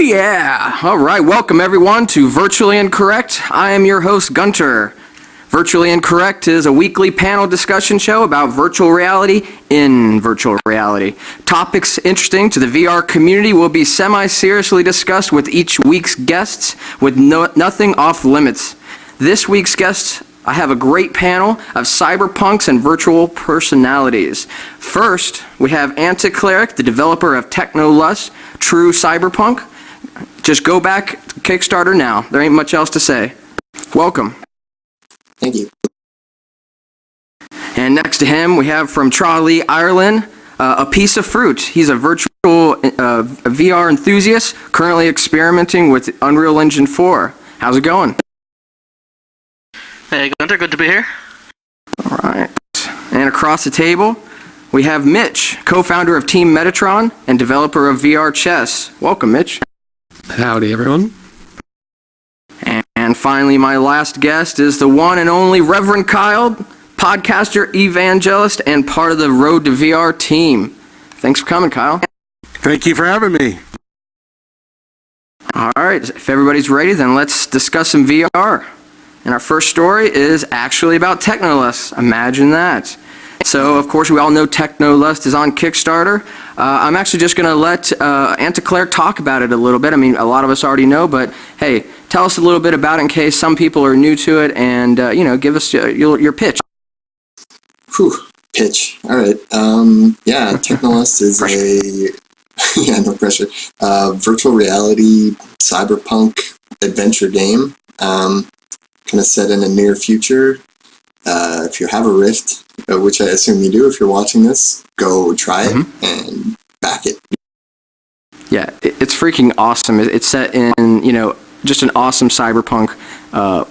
yeah! All right, welcome everyone to Virtually Incorrect. I am your host, Gunter. Virtually Incorrect is a weekly panel discussion show about virtual reality in virtual reality. Topics interesting to the VR community will be semi-seriously discussed with each week's guests with nothing off limits. This week's guests, I have a great panel of cyberpunks and virtual personalities. First, we have Anticleric, the developer of Technolust, true cyberpunk. Just go back to Kickstarter now. There ain't much else to say. Welcome. Thank you. And next to him, we have from Tralee, Ireland, Apieceoffruit. He's a virtual VR enthusiast, currently experimenting with Unreal Engine 4. How's it going? Hey, Gunter, good to be here. All right. And across the table, we have Mitch, co-founder of Team Metatron and developer of VR Chess. Welcome, Mitch. Howdy, everyone. And finally, my last guest is the one and only Reverend Kyle, podcaster, evangelist, and part of the Road to VR team. Thanks for coming, Kyle. Thank you for having me. All right, if everybody's ready, then let's discuss some VR. And our first story is actually about Technolust. Imagine that. So, of course, we all know Technolust is on Kickstarter. I'm actually just going to let Anticleric talk about it a little bit. I mean, a lot of us already know, but hey, tell us a little bit about it in case some people are new to it, and give us your pitch. Pitch. All right. Technolust is no pressure. Virtual reality cyberpunk adventure game. Kind of set in a near future. If you have a Rift, which I assume you do if you're watching this, go try it and back it. Yeah, it's freaking awesome. It's set in, just an awesome cyberpunk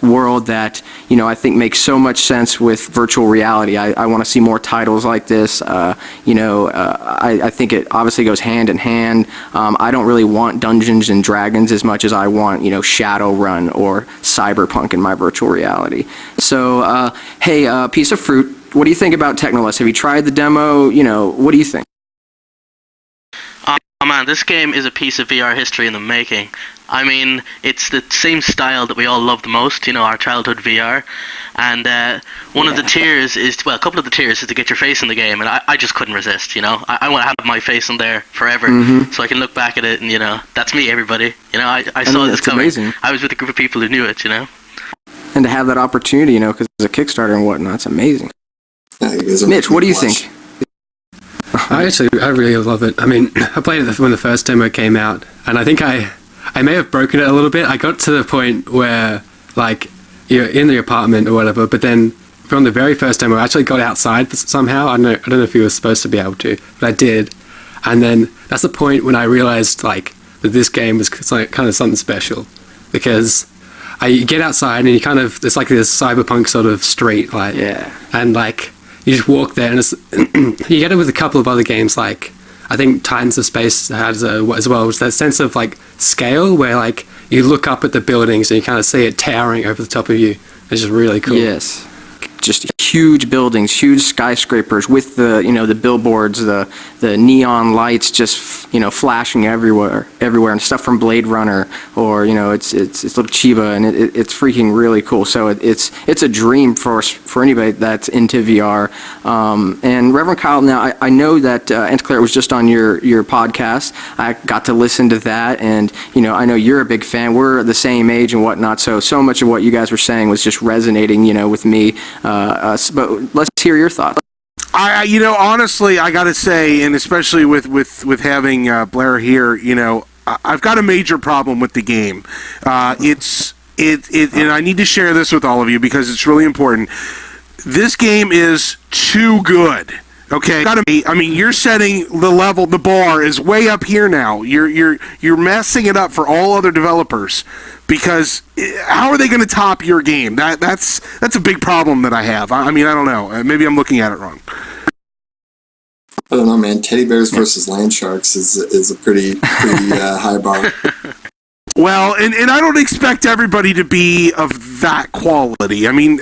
world that, I think makes so much sense with virtual reality. I want to see more titles like this. I think it obviously goes hand in hand. I don't really want Dungeons and Dragons as much as I want, Shadowrun or Cyberpunk in my virtual reality. So, Apieceoffruit, what do you think about Technolust? Have you tried the demo? What do you think? Oh man, this game is a piece of VR history in the making. I mean, it's the same style that we all love the most, our childhood VR. And one of the tiers is, a couple of the tiers is to get your face in the game, and I just couldn't resist, I want to have my face in there forever, so I can look back at it and, that's me, everybody. I saw this coming. Amazing. I was with a group of people who knew it, And to have that opportunity, because it's a Kickstarter and whatnot, it's amazing. Mitch, what do you think? I really love it. I mean, I played it when the first demo came out, and I think I may have broken it a little bit. I got to the point where, you're in the apartment or whatever, but then from the very first demo, I actually got outside somehow. I don't know if you were supposed to be able to, but I did. And then that's the point when I realized, that this game was kind of something special, because you get outside and there's this cyberpunk sort of street, and you just walk there, and you get it with a couple of other games, I think Titans of Space has as well, which that sense of scale where you look up at the buildings and you kind of see it towering over the top of you. It's just really cool. Yes. Just huge buildings, huge skyscrapers with the the billboards, the neon lights just flashing everywhere, and stuff from Blade Runner, or it's little Chiba, and it's freaking really cool. So it's a dream for anybody that's into VR. And Reverend Kyle, now I know that Anticleric was just on your podcast. I got to listen to that, and I know you're a big fan. We're the same age and whatnot, so much of what you guys were saying was just resonating with me. But let's hear your thoughts. Honestly, I gotta say, and especially with having Blair here, I've got a major problem with the game. And I need to share this with all of you because it's really important. This game is too good. Okay, I mean, you're setting the bar is way up here now. You're messing it up for all other developers, because how are they going to top your game? That's a big problem that I have. I mean, I don't know. Maybe I'm looking at it wrong. I don't know, man. Teddy bears versus land sharks is a pretty high bar. Well, and I don't expect everybody to be of that quality. I mean,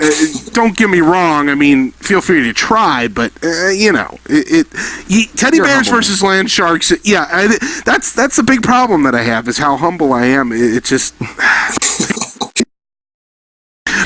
don't get me wrong. I mean, feel free to try, but teddy bears versus land sharks. Yeah, that's a big problem that I have is how humble I am. It just.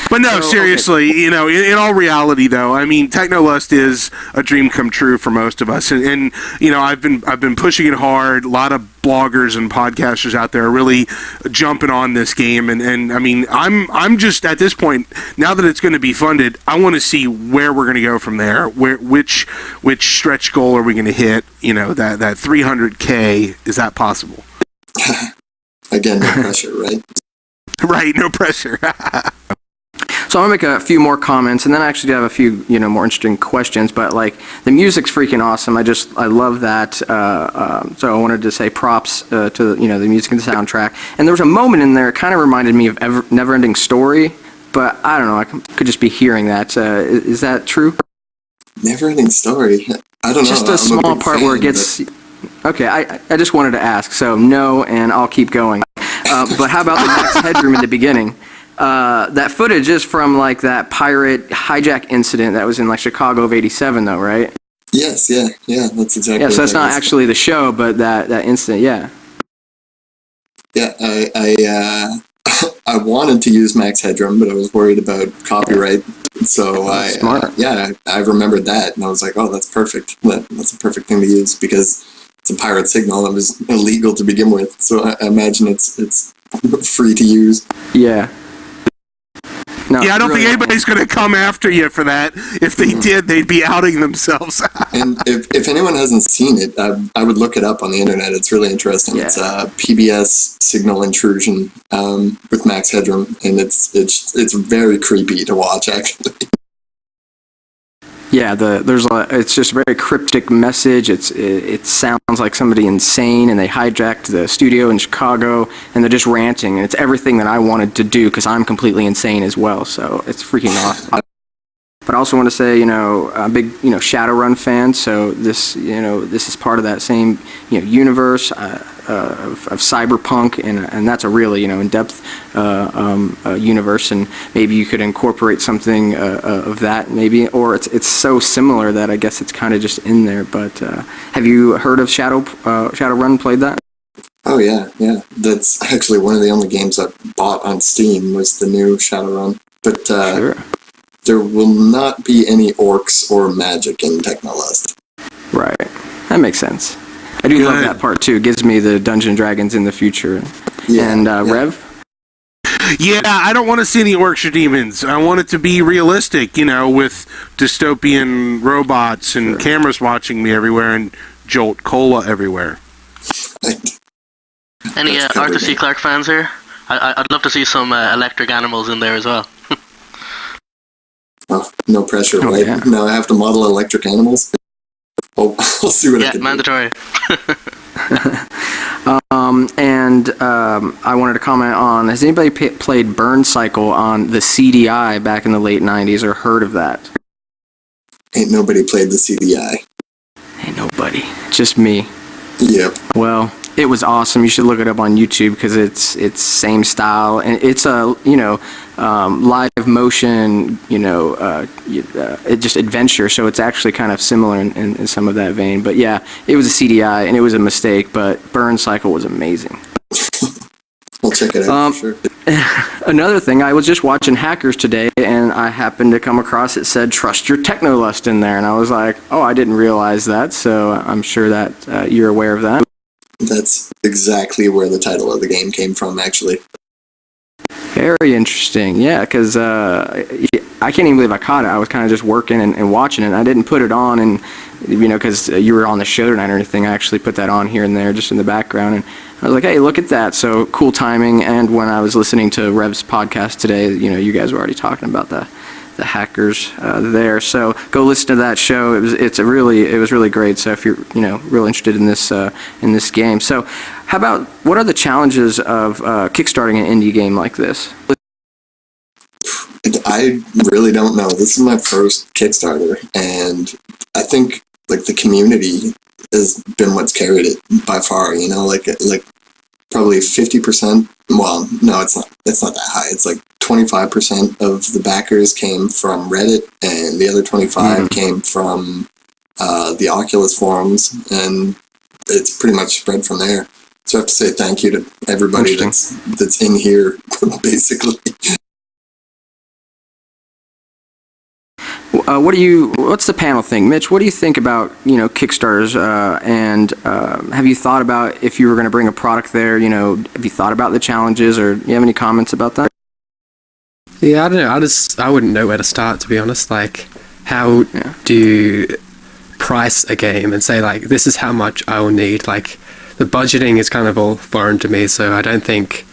But no, seriously, okay. In all reality, though, I mean, Technolust is a dream come true for most of us, and I've been pushing it hard. A lot of bloggers and podcasters out there are really jumping on this game, and I mean, I'm just at this point now that it's going to be funded. I want to see where we're going to go from there. Which stretch goal are we going to hit? That 300K, is that possible? Again, no pressure, right? Right, no pressure. So I'm gonna make a few more comments, and then I actually do have a few, more interesting questions. But like the music's freaking awesome. I love that. So I wanted to say props to the music and the soundtrack. And there was a moment in there, it kind of reminded me of Neverending Story, but I don't know. I could just be hearing that. Is that true? Neverending Story. I don't know. Just a small part where it gets. Okay, I just wanted to ask. So no, and I'll keep going. But how about the Max Headroom in the beginning? That footage is from like that pirate hijack incident that was in like Chicago of '87, though, right? Yes, yeah, that's exactly. Yeah, so it's not actually the show, but that incident, yeah. Yeah, I wanted to use Max Headroom, but I was worried about copyright, so I remembered that, and I was like, oh, that's perfect. That's a perfect thing to use because it's a pirate signal that was illegal to begin with. So I imagine it's free to use. Yeah. No, yeah, I don't think anybody's going to come after you for that. If they did, they'd be outing themselves. And if anyone hasn't seen it, I would look it up on the internet. It's really interesting. Yeah. It's a PBS signal intrusion with Max Headroom, and it's very creepy to watch, actually. Yeah, it's just a very cryptic message. It sounds like somebody insane, and they hijacked the studio in Chicago, and they're just ranting, and it's everything that I wanted to do because I'm completely insane as well. So it's freaking awesome. But I also want to say, I'm a big, Shadowrun fan. So this is part of that same, universe of cyberpunk, and that's a really, in-depth universe. And maybe you could incorporate something of that, maybe, or it's so similar that I guess it's kind of just in there. But have you heard of Shadowrun? Played that? Oh yeah. That's actually one of the only games I bought on Steam was the new Shadowrun. But sure. There will not be any orcs or magic in Technolust. Right. That makes sense. I do love that part, too. It gives me the Dungeons & Dragons in the future. Yeah, and Rev? Yeah, I don't want to see any orcs or demons. I want it to be realistic, with dystopian robots and cameras watching me everywhere and Jolt Cola everywhere. Any Arthur C. Clarke fans here? I'd love to see some electric animals in there as well. Oh, no pressure, right? Yeah. Now I have to model electric animals. Oh, I'll see what I can mandatory. I wanted to comment on, has anybody played Burn Cycle on the CDI back in the late 90s or heard of that? Ain't nobody played the CDI. Ain't nobody. Just me. Yep. Well, it was awesome. You should look it up on YouTube because it's same style, and it's a live motion it just adventure. So it's actually kind of similar in some of that vein. But yeah, it was a CDI and it was a mistake. But Burn Cycle was amazing. I'll check it out for sure. Another thing, I was just watching Hackers today, and I happened to come across it said "Trust Your Technolust" in there, and I was like, oh, I didn't realize that. So I'm sure that you're aware of that. That's exactly where the title of the game came from, actually. Very interesting, yeah, because I can't even believe I caught it. I was kind of just working and watching it. I didn't put it on, and because you were on the show tonight or anything, I actually put that on here and there just in the background, and I was like, hey, look at that. So cool timing. And when I was listening to Rev's podcast today, you guys were already talking about the Hackers there. So go listen to that show. It was really great. So if you're real interested in this game, so how about what are the challenges of kickstarting an indie game like this? I really don't know. This is my first Kickstarter, and I think like the community has been what's carried it by far. Like probably 50% well, no, it's not. It's not that high. It's like 25% of the backers came from Reddit, and the other 25 came from the Oculus forums, and it's pretty much spread from there. So I have to say thank you to everybody that's in here, basically. What's the panel think? Mitch, what do you think about, Kickstarters, and have you thought about if you were going to bring a product there, have you thought about the challenges, or do you have any comments about that? Yeah, I don't know. I wouldn't know where to start, to be honest. Like, how do you price a game and say, like, this is how much I will need? Like, the budgeting is kind of all foreign to me, so I don't think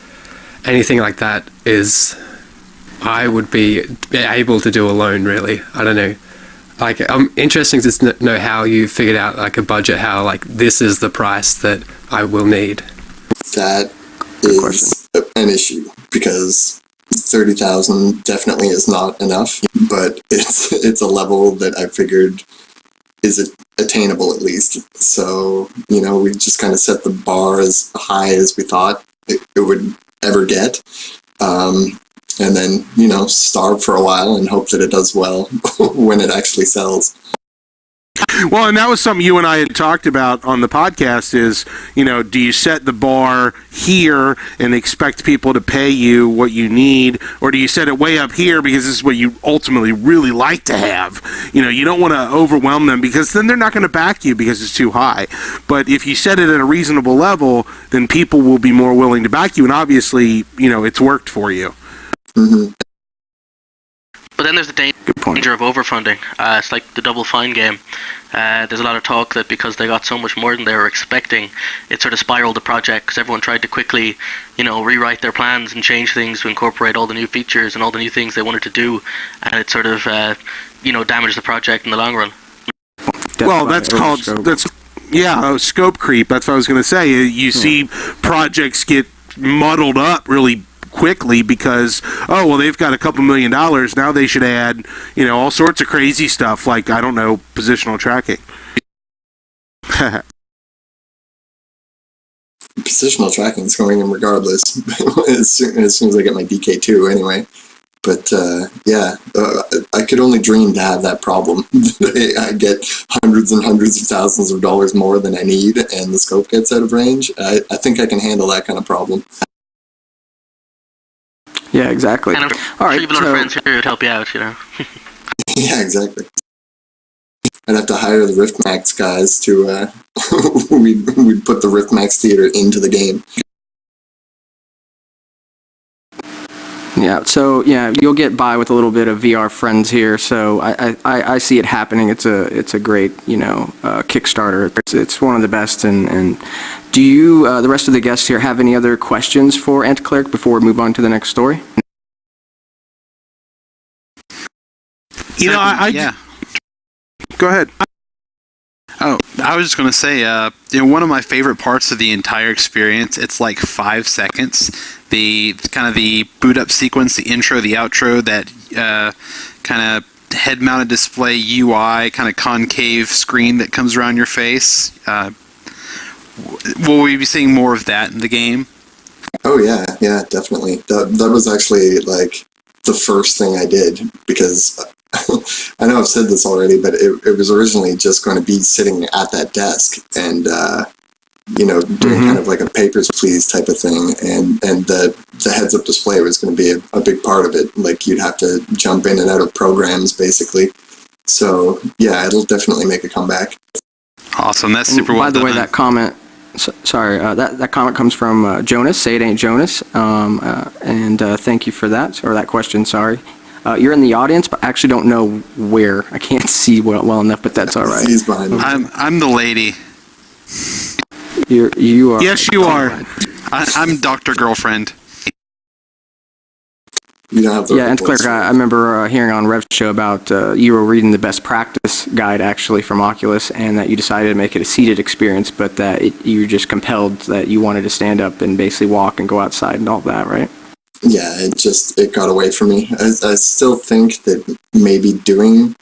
anything like that I would be able to do alone, really. I don't know. Like, I'm interested to know how you figured out, like, a budget, how, like, this is the price that I will need. That is an issue, because 30,000 definitely is not enough, but it's a level that I figured is attainable at least. So, we just kind of set the bar as high as we thought it would ever get. And then, starve for a while and hope that it does well when it actually sells. Well, and that was something you and I had talked about on the podcast is, do you set the bar here and expect people to pay you what you need, or do you set it way up here because this is what you ultimately really like to have? You don't want to overwhelm them, because then they're not going to back you because it's too high. But if you set it at a reasonable level, then people will be more willing to back you, and obviously, it's worked for you. Mm-hmm. But then there's the danger of overfunding. It's like the Double Fine game. There's a lot of talk that because they got so much more than they were expecting, it sort of spiraled the project, because everyone tried to quickly, rewrite their plans and change things to incorporate all the new features and all the new things they wanted to do, and it sort of, damaged the project in the long run. Well, that's called scope creep. That's what I was going to say. You see projects get muddled up really quickly because they've got a couple $1 million, now they should add all sorts of crazy stuff like, I don't know, positional tracking. Positional tracking is going in regardless as soon as I get my DK2 anyway. But I could only dream to have that problem. I get hundreds and hundreds of thousands of dollars more than I need, and the scope gets out of range. I think I can handle that kind of problem. Yeah, exactly. And All right, you have a lot of friends here who would help you out, Yeah, exactly. I'd have to hire the Riftmax guys to, we'd put the Riftmax theater into the game. Yeah, so you'll get by with a little bit of VR friends here. So I see it happening. It's a great Kickstarter. It's one of the best. And do you the rest of the guests here have any other questions for Anticleric before we move on to the next story? Go ahead. Oh, I was just going to say, one of my favorite parts of the entire experience, it's like 5 seconds. The kind of the boot up sequence, the intro, the outro, that kind of head mounted display UI, kind of concave screen that comes around your face. Will we be seeing more of that in the game? Oh yeah, definitely. That was actually like the first thing I did, because I know I've said this already, but it was originally just going to be sitting at that desk and, doing kind of like a papers, please type of thing. And the heads up display was going to be a big part of it. Like, you'd have to jump in and out of programs, basically. So yeah, it'll definitely make a comeback. Awesome. That's super well done. By the way, that comment, that comment comes from Jonas. Say it ain't Jonas. And thank you for that, or that question, sorry. You're in the audience, but I actually don't know where. I can't see well enough, but that's all right. He's behind me. I'm the lady. You are. Yes, you are. I'm Dr. Girlfriend. You don't have the Anticleric, I remember hearing on Rev's show about you were reading the best practice guide actually from Oculus, and that you decided to make it a seated experience, but that you were just compelled that you wanted to stand up and basically walk and go outside and all that, right? Yeah, it got away from me. I still think that maybe doing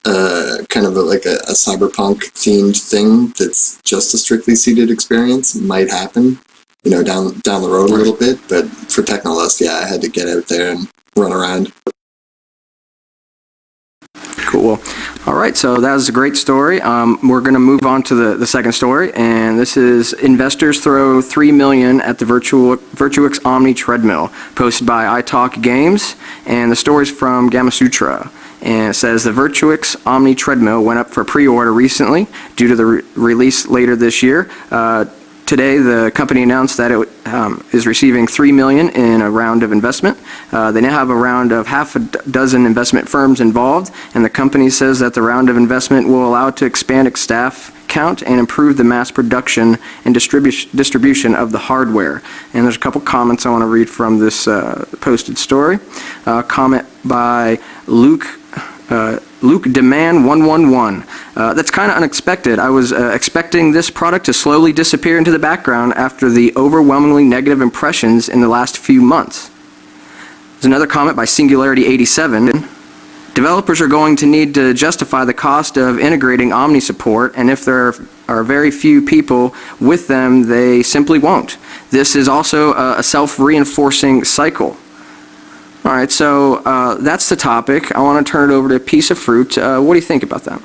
kind of like a cyberpunk themed thing that's just a strictly seated experience might happen, down the road a little bit. But for Technolust, I had to get out there and run around. Cool. All right, so that was a great story. We're going to move on to the second story, and this is investors throw $3 million at the Virtuix Omni treadmill, posted by iTalk Games, and the story's from Gamasutra. And it says the Virtuix Omni treadmill went up for pre-order recently due to the release later this year. Today, the company announced that it is receiving $3 million in a round of investment. They now have a round of half a dozen investment firms involved, and the company says that the round of investment will allow it to expand its staff count and improve the mass production and distribution of the hardware. And there's a couple comments I want to read from this posted story. Comment by Luke Demand 111. That's kind of unexpected. I was expecting this product to slowly disappear into the background after the overwhelmingly negative impressions in the last few months. There's another comment by Singularity 87. Developers are going to need to justify the cost of integrating Omni support, and if there are very few people with them, they simply won't. This is also a self-reinforcing cycle. All right, so that's the topic. I want to turn it over to Apieceoffruit. What do you think about that?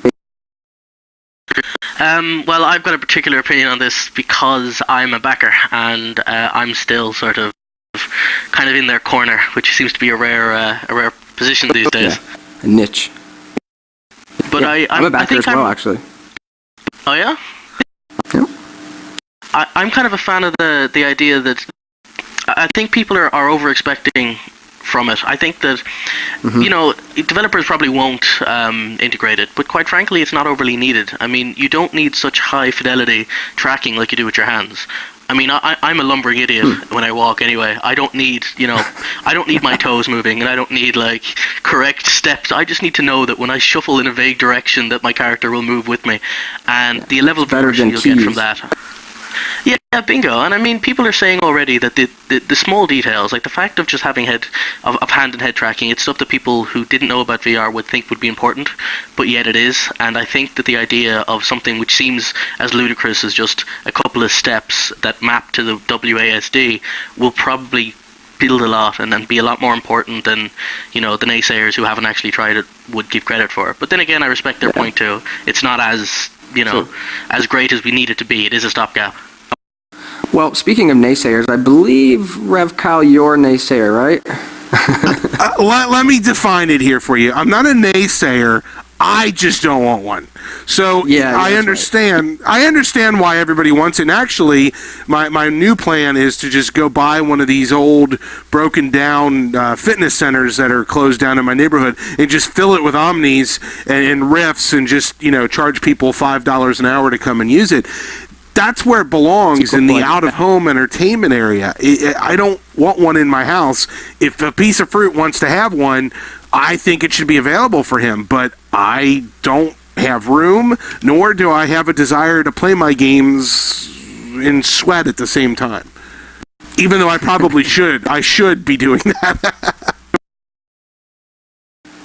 Well, I've got a particular opinion on this because I'm a backer, and I'm still sort of kind of in their corner, which seems to be a rare position these days. Yeah, a niche. But yeah, I'm a backer as well, actually. Oh yeah? Yeah. I'm kind of a fan of the idea that I think people are over-expecting from it. I think that, developers probably won't integrate it, but quite frankly, it's not overly needed. I mean, you don't need such high fidelity tracking like you do with your hands. I mean, I'm a lumbering idiot when I walk anyway. I don't need, I don't need my toes moving, and I don't need, correct steps. I just need to know that when I shuffle in a vague direction that my character will move with me. And the level of immersion you'll get from that. Yeah, bingo. And I mean, people are saying already that the small details, like the fact of just having hand and head tracking, it's stuff that people who didn't know about VR would think would be important, but yet it is. And I think that the idea of something which seems as ludicrous as just a couple of steps that map to the WASD will probably build a lot and then be a lot more important than, the naysayers who haven't actually tried it would give credit for. But then again, I respect their point too. It's not as as great as we need it to be. It is a stopgap. Well, speaking of naysayers, I believe, Rev Kyle, you're a naysayer, right? Let me define it here for you. I'm not a naysayer. I just don't want one. So yeah, I understand. Right. I understand why everybody wants it. And actually, my new plan is to just go buy one of these old, broken down fitness centers that are closed down in my neighborhood and just fill it with Omnis and Rifts and just charge people $5 an hour to come and use it. That's where it belongs, in the out-of-home entertainment area. I don't want one in my house. If Apieceoffruit wants to have one, I think it should be available for him, but I don't have room, nor do I have a desire to play my games in sweat at the same time. Even though I probably should. I should be doing that.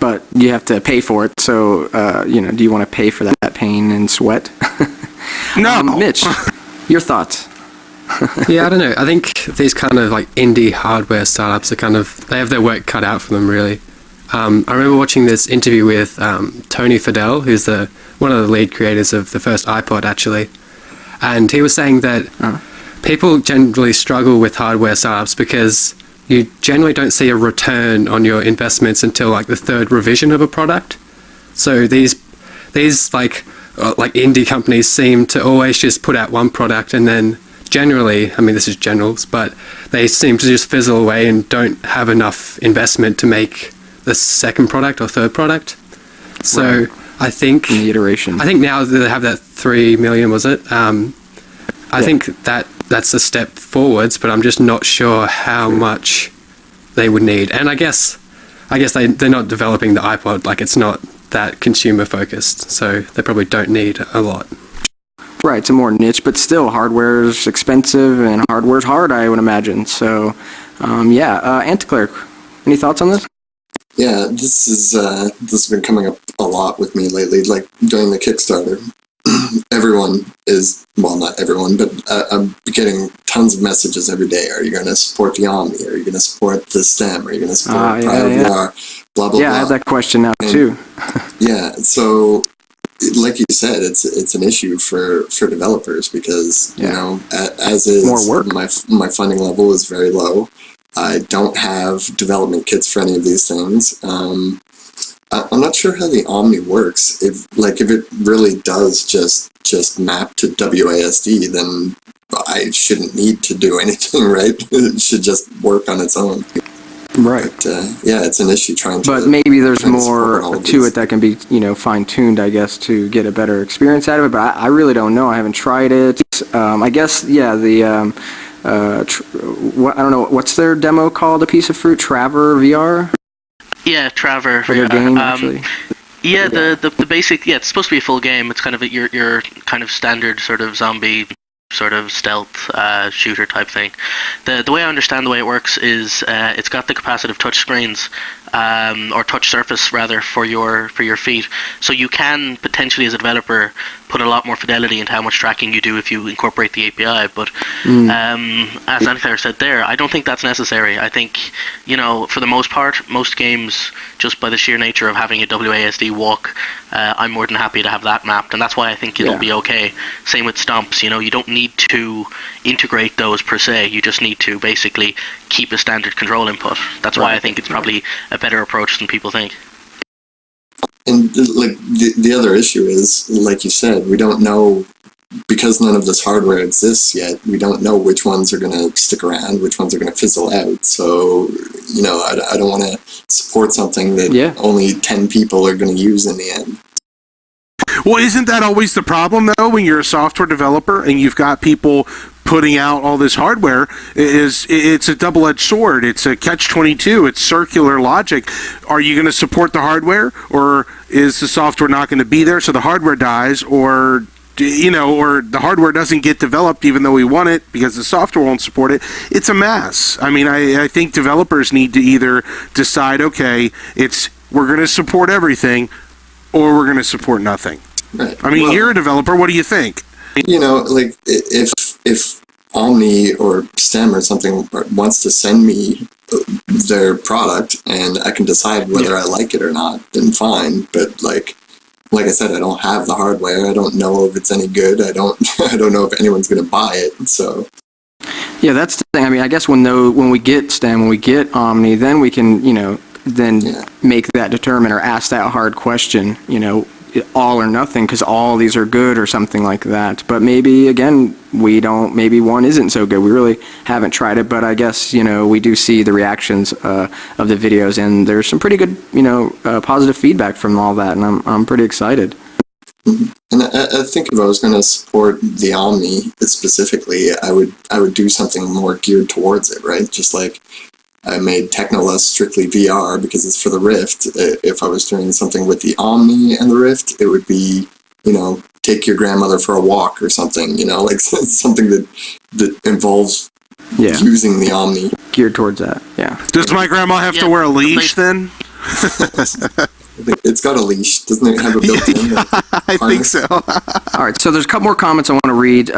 But you have to pay for it, so, do you want to pay for that pain and sweat? No. Mitch, your thoughts? Yeah, I don't know. I think these kind of indie hardware startups they have their work cut out for them, really. I remember watching this interview with Tony Fadell, who's one of the lead creators of the first iPod, actually. And he was saying that people generally struggle with hardware startups because you generally don't see a return on your investments until the third revision of a product. So these indie companies seem to always just put out one product and then generally, I mean this is generals, but they seem to just fizzle away and don't have enough investment to make the second product or third product. So right. I think in the iteration. I think now that they have that 3 million, was it? I think that's a step forwards, but I'm just not sure how much they would need. And I guess they're not developing the iPod, it's not that consumer focused, so they probably don't need a lot. Right, it's a more niche, but still, hardware's expensive and hardware's hard, I would imagine. So, Anticleric, any thoughts on this? Yeah, this has been coming up a lot with me lately, during the Kickstarter. everyone is, well, not everyone, but I'm getting tons of messages every day. Are you going to support the Omni? Are you going to support the STEM? Are you going to support Private VR? Blah, blah, Yeah, blah. I have that question now too. Yeah, so like you said, it's an issue for developers because, you know, as is, More work. my funding level is very low. I don't have development kits for any of these things. I'm not sure how the Omni works. If it really does just map to WASD, then I shouldn't need to do anything, right? It should just work on its own. Right. But, yeah, it's an issue trying to. But maybe there's trying to support more all of to these. it that can be, fine-tuned, I guess, to get a better experience out of it. But I really don't know. I haven't tried it. I guess, yeah, the I don't know, what's their demo called? Apieceoffruit Traver VR? Yeah, Traver. For their game, actually. Yeah, the basic. Yeah, it's supposed to be a full game. It's kind of your kind of standard sort of zombie, sort of stealth shooter type thing. The way I understand the way it works is it's got the capacitive touch screens, or touch surface rather, for your feet. So you can potentially, as a developer, put a lot more fidelity into how much tracking you do if you incorporate the API. But as Anticleric said there, I don't think that's necessary. I think, for the most part, most games, just by the sheer nature of having a WASD walk, I'm more than happy to have that mapped, and that's why I think it'll be okay. Same with stomps. You don't need to integrate those per se. You just need to basically keep a standard control input. That's why I think it's probably a better approach than people think. And the other issue is, like you said, we don't know, because none of this hardware exists yet, we don't know which ones are going to stick around, which ones are going to fizzle out. So, I don't want to support something that only 10 people are going to use in the end. Well, isn't that always the problem, though, when you're a software developer and you've got people putting out all this hardware? It's a double-edged sword. It's a catch-22. It's circular logic. Are you going to support the hardware, or is the software not going to be there, so the hardware dies, or the hardware doesn't get developed even though we want it because the software won't support it? It's a mess. I mean, I think developers need to either decide, okay, we're going to support everything, or we're going to support nothing. Right. I mean, you're a developer. What do you think? If Omni or STEM or something wants to send me their product and I can decide whether I like it or not, then fine. But like I said, I don't have the hardware. I don't know if it's any good. I don't know if anyone's going to buy it. So. Yeah, that's the thing. I mean, I guess when we get STEM, when we get Omni, then we can, make that determine or ask that hard question, all or nothing, because all these are good or something like that. But maybe, again, maybe one isn't so good. We really haven't tried it, but I guess, we do see the reactions of the videos, and there's some pretty good, positive feedback from all that, and I'm pretty excited. And I think if I was going to support the Omni specifically, I would do something more geared towards it, right? Just like I made Technolust strictly VR because it's for the Rift. If I was doing something with the Omni and the Rift, it would be, take your grandmother for a walk or something, like something that involves using the Omni. Geared towards that, yeah. Does my grandma have to wear a leash then? It's got a leash. Doesn't it have a built-in? I think so. All right, so there's a couple more comments I want to read.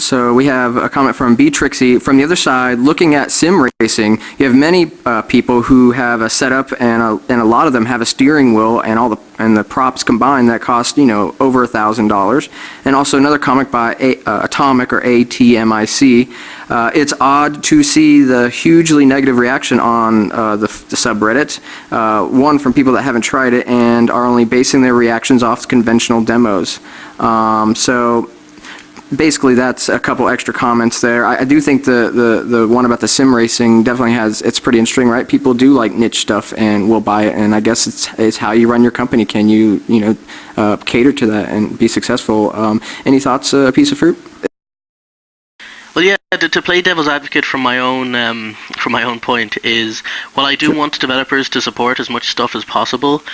So we have a comment from B. Trixie. From the other side, looking at sim racing, you have many people who have a setup, and a lot of them have a steering wheel and all the props combined that cost over $1,000. And also another comment by Atomic or ATMIC. It's odd to see the hugely negative reaction on the subreddit. One from people that haven't tried it and are only basing their reactions off conventional demos. So basically that's a couple extra comments there. I do think the one about the sim racing definitely it's pretty interesting, right? People do like niche stuff and will buy it, and I guess it's how you run your company. Can you cater to that and be successful? Any thoughts, Apieceoffruit? Well, yeah, to play devil's advocate from my own point is, while I do want developers to support as much stuff as possible,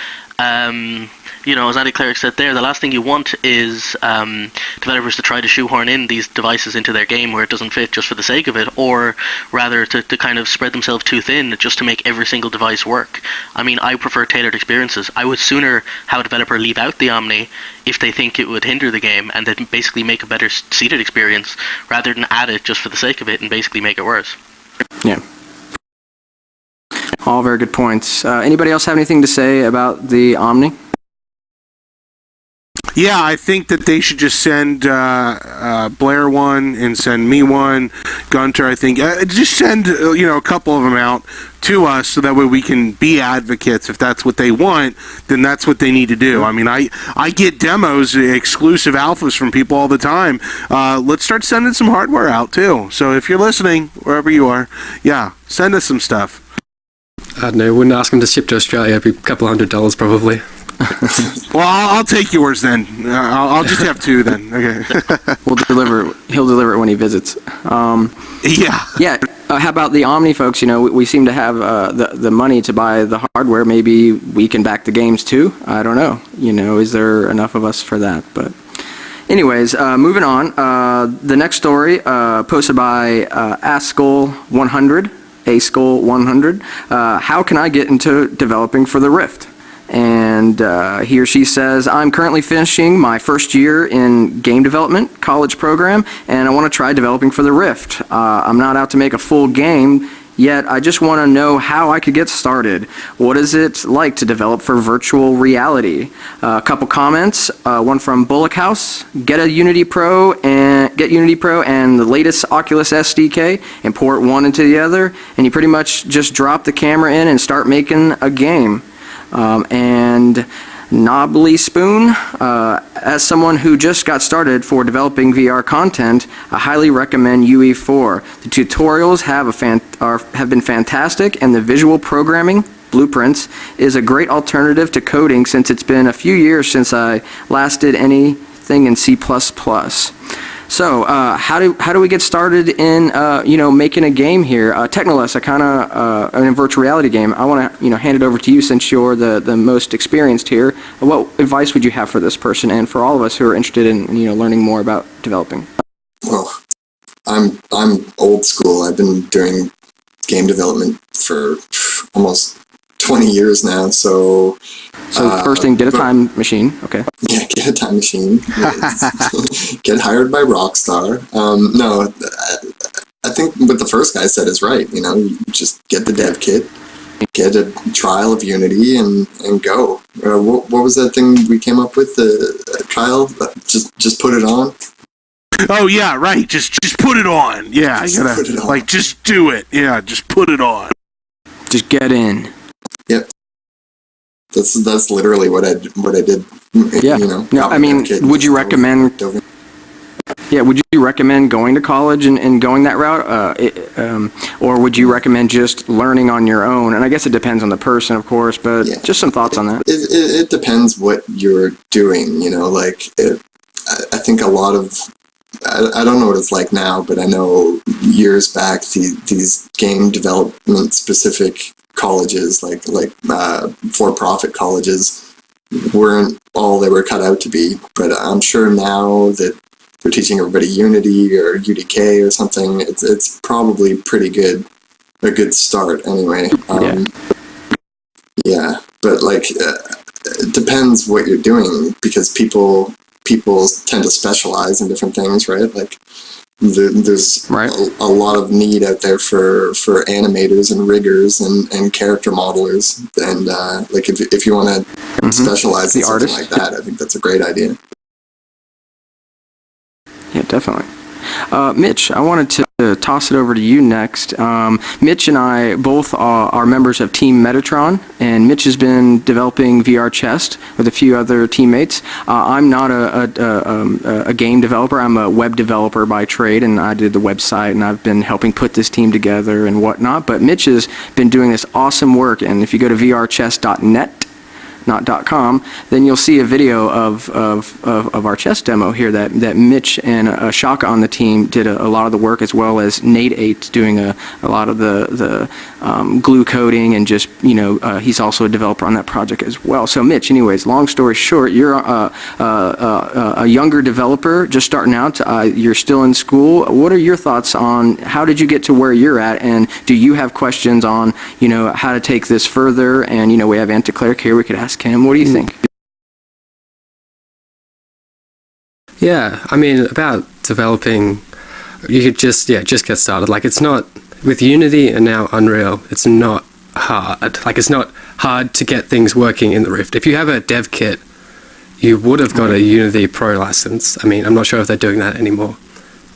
as Anticleric said there, the last thing you want is developers to try to shoehorn in these devices into their game where it doesn't fit just for the sake of it, or rather to kind of spread themselves too thin just to make every single device work. I mean, I prefer tailored experiences. I would sooner have a developer leave out the Omni if they think it would hinder the game, and then basically make a better seated experience, rather than add it just for the sake of it and basically make it worse. Yeah. All very good points. Anybody else have anything to say about the Omni? Yeah, I think that they should just send Blair one and send me one. Gunter, I think, just send a couple of them out to us so that way we can be advocates. If that's what they want, then that's what they need to do. I mean, I get demos, exclusive alphas from people all the time. Let's start sending some hardware out too. So if you're listening, wherever you are, yeah, send us some stuff. I don't know, wouldn't ask them to ship to Australia, it'd be a couple $100 probably. Well, I'll take yours then. I'll just have two then. Okay. He'll deliver it when he visits. Yeah. Yeah. How about the Omni, folks? We seem to have the money to buy the hardware. Maybe we can back the games too. I don't know. Is there enough of us for that? But anyways, moving on. The next story posted by Askull100. Askull100. How can I get into developing for the Rift? And he or she says, I'm currently finishing my first year in game development college program, and I want to try developing for the Rift. I'm not out to make a full game, yet I just want to know how I could get started. What is it like to develop for virtual reality? A couple comments, one from Bullock House. Get Unity Pro and the latest Oculus SDK and port one into the other, and you pretty much just drop the camera in and start making a game. And Knobbly Spoon, as someone who just got started for developing VR content, I highly recommend UE4. The tutorials have been fantastic, and the visual programming blueprints is a great alternative to coding, since it's been a few years since I last did anything in C++. So, how do we get started in making a game here? Technoless, in a virtual reality game. I want to hand it over to you, since you're the most experienced here. What advice would you have for this person and for all of us who are interested in learning more about developing? Well, I'm old school. I've been doing game development for almost 20 years now. So first thing, get a time machine. Okay. Yeah, get a time machine. Get hired by Rockstar. No, I think what the first guy said is right. You just get the dev kit, get a trial of Unity, and go. What was that thing we came up with? The trial? Just put it on. Oh yeah, right. Just put it on. Yeah, I gotta just do it. Yeah, just put it on. Just get in. Yep. That's literally what I did. Yeah. No, I mean, would you recommend? Yeah, would you recommend going to college and going that route, or would you recommend just learning on your own? And I guess it depends on the person, of course, but just some thoughts on that. It depends what you're doing. I think a lot of I don't know what it's like now, but I know years back these game development specific colleges, like for-profit colleges, weren't all they were cut out to be. But I'm sure now that they're teaching everybody Unity or UDK or something, it's probably a good start anyway. Yeah, but it depends what you're doing, because people tend to specialize in different things, right? There's a lot of need out there for animators and riggers and character modelers, and if you want to specialize in something like that, I think that's a great idea. Yeah, definitely. Mitch, I wanted to toss it over to you next. Mitch and I both are members of Team Metatron, and Mitch has been developing VR Chest with a few other teammates. I'm not a game developer. I'm a web developer by trade, and I did the website, and I've been helping put this team together and whatnot. But Mitch has been doing this awesome work, and if you go to vrchest.net, not .com, then you'll see a video of our chess demo here that Mitch and Shaka on the team did a lot of the work, as well as Nate 8 doing a lot of the glue coding, and just, he's also a developer on that project as well. So Mitch, anyways, long story short, you're a younger developer just starting out. You're still in school. What are your thoughts on how did you get to where you're at, and do you have questions on how to take this further? And we have Anticleric here, we could ask him. What do you think? Yeah, I mean, about developing, you could just get started. Like, it's not, with Unity and now Unreal, it's not hard. Like, it's not hard to get things working in the Rift. If you have a dev kit, you would have got a Unity Pro license. I mean, I'm not sure if they're doing that anymore.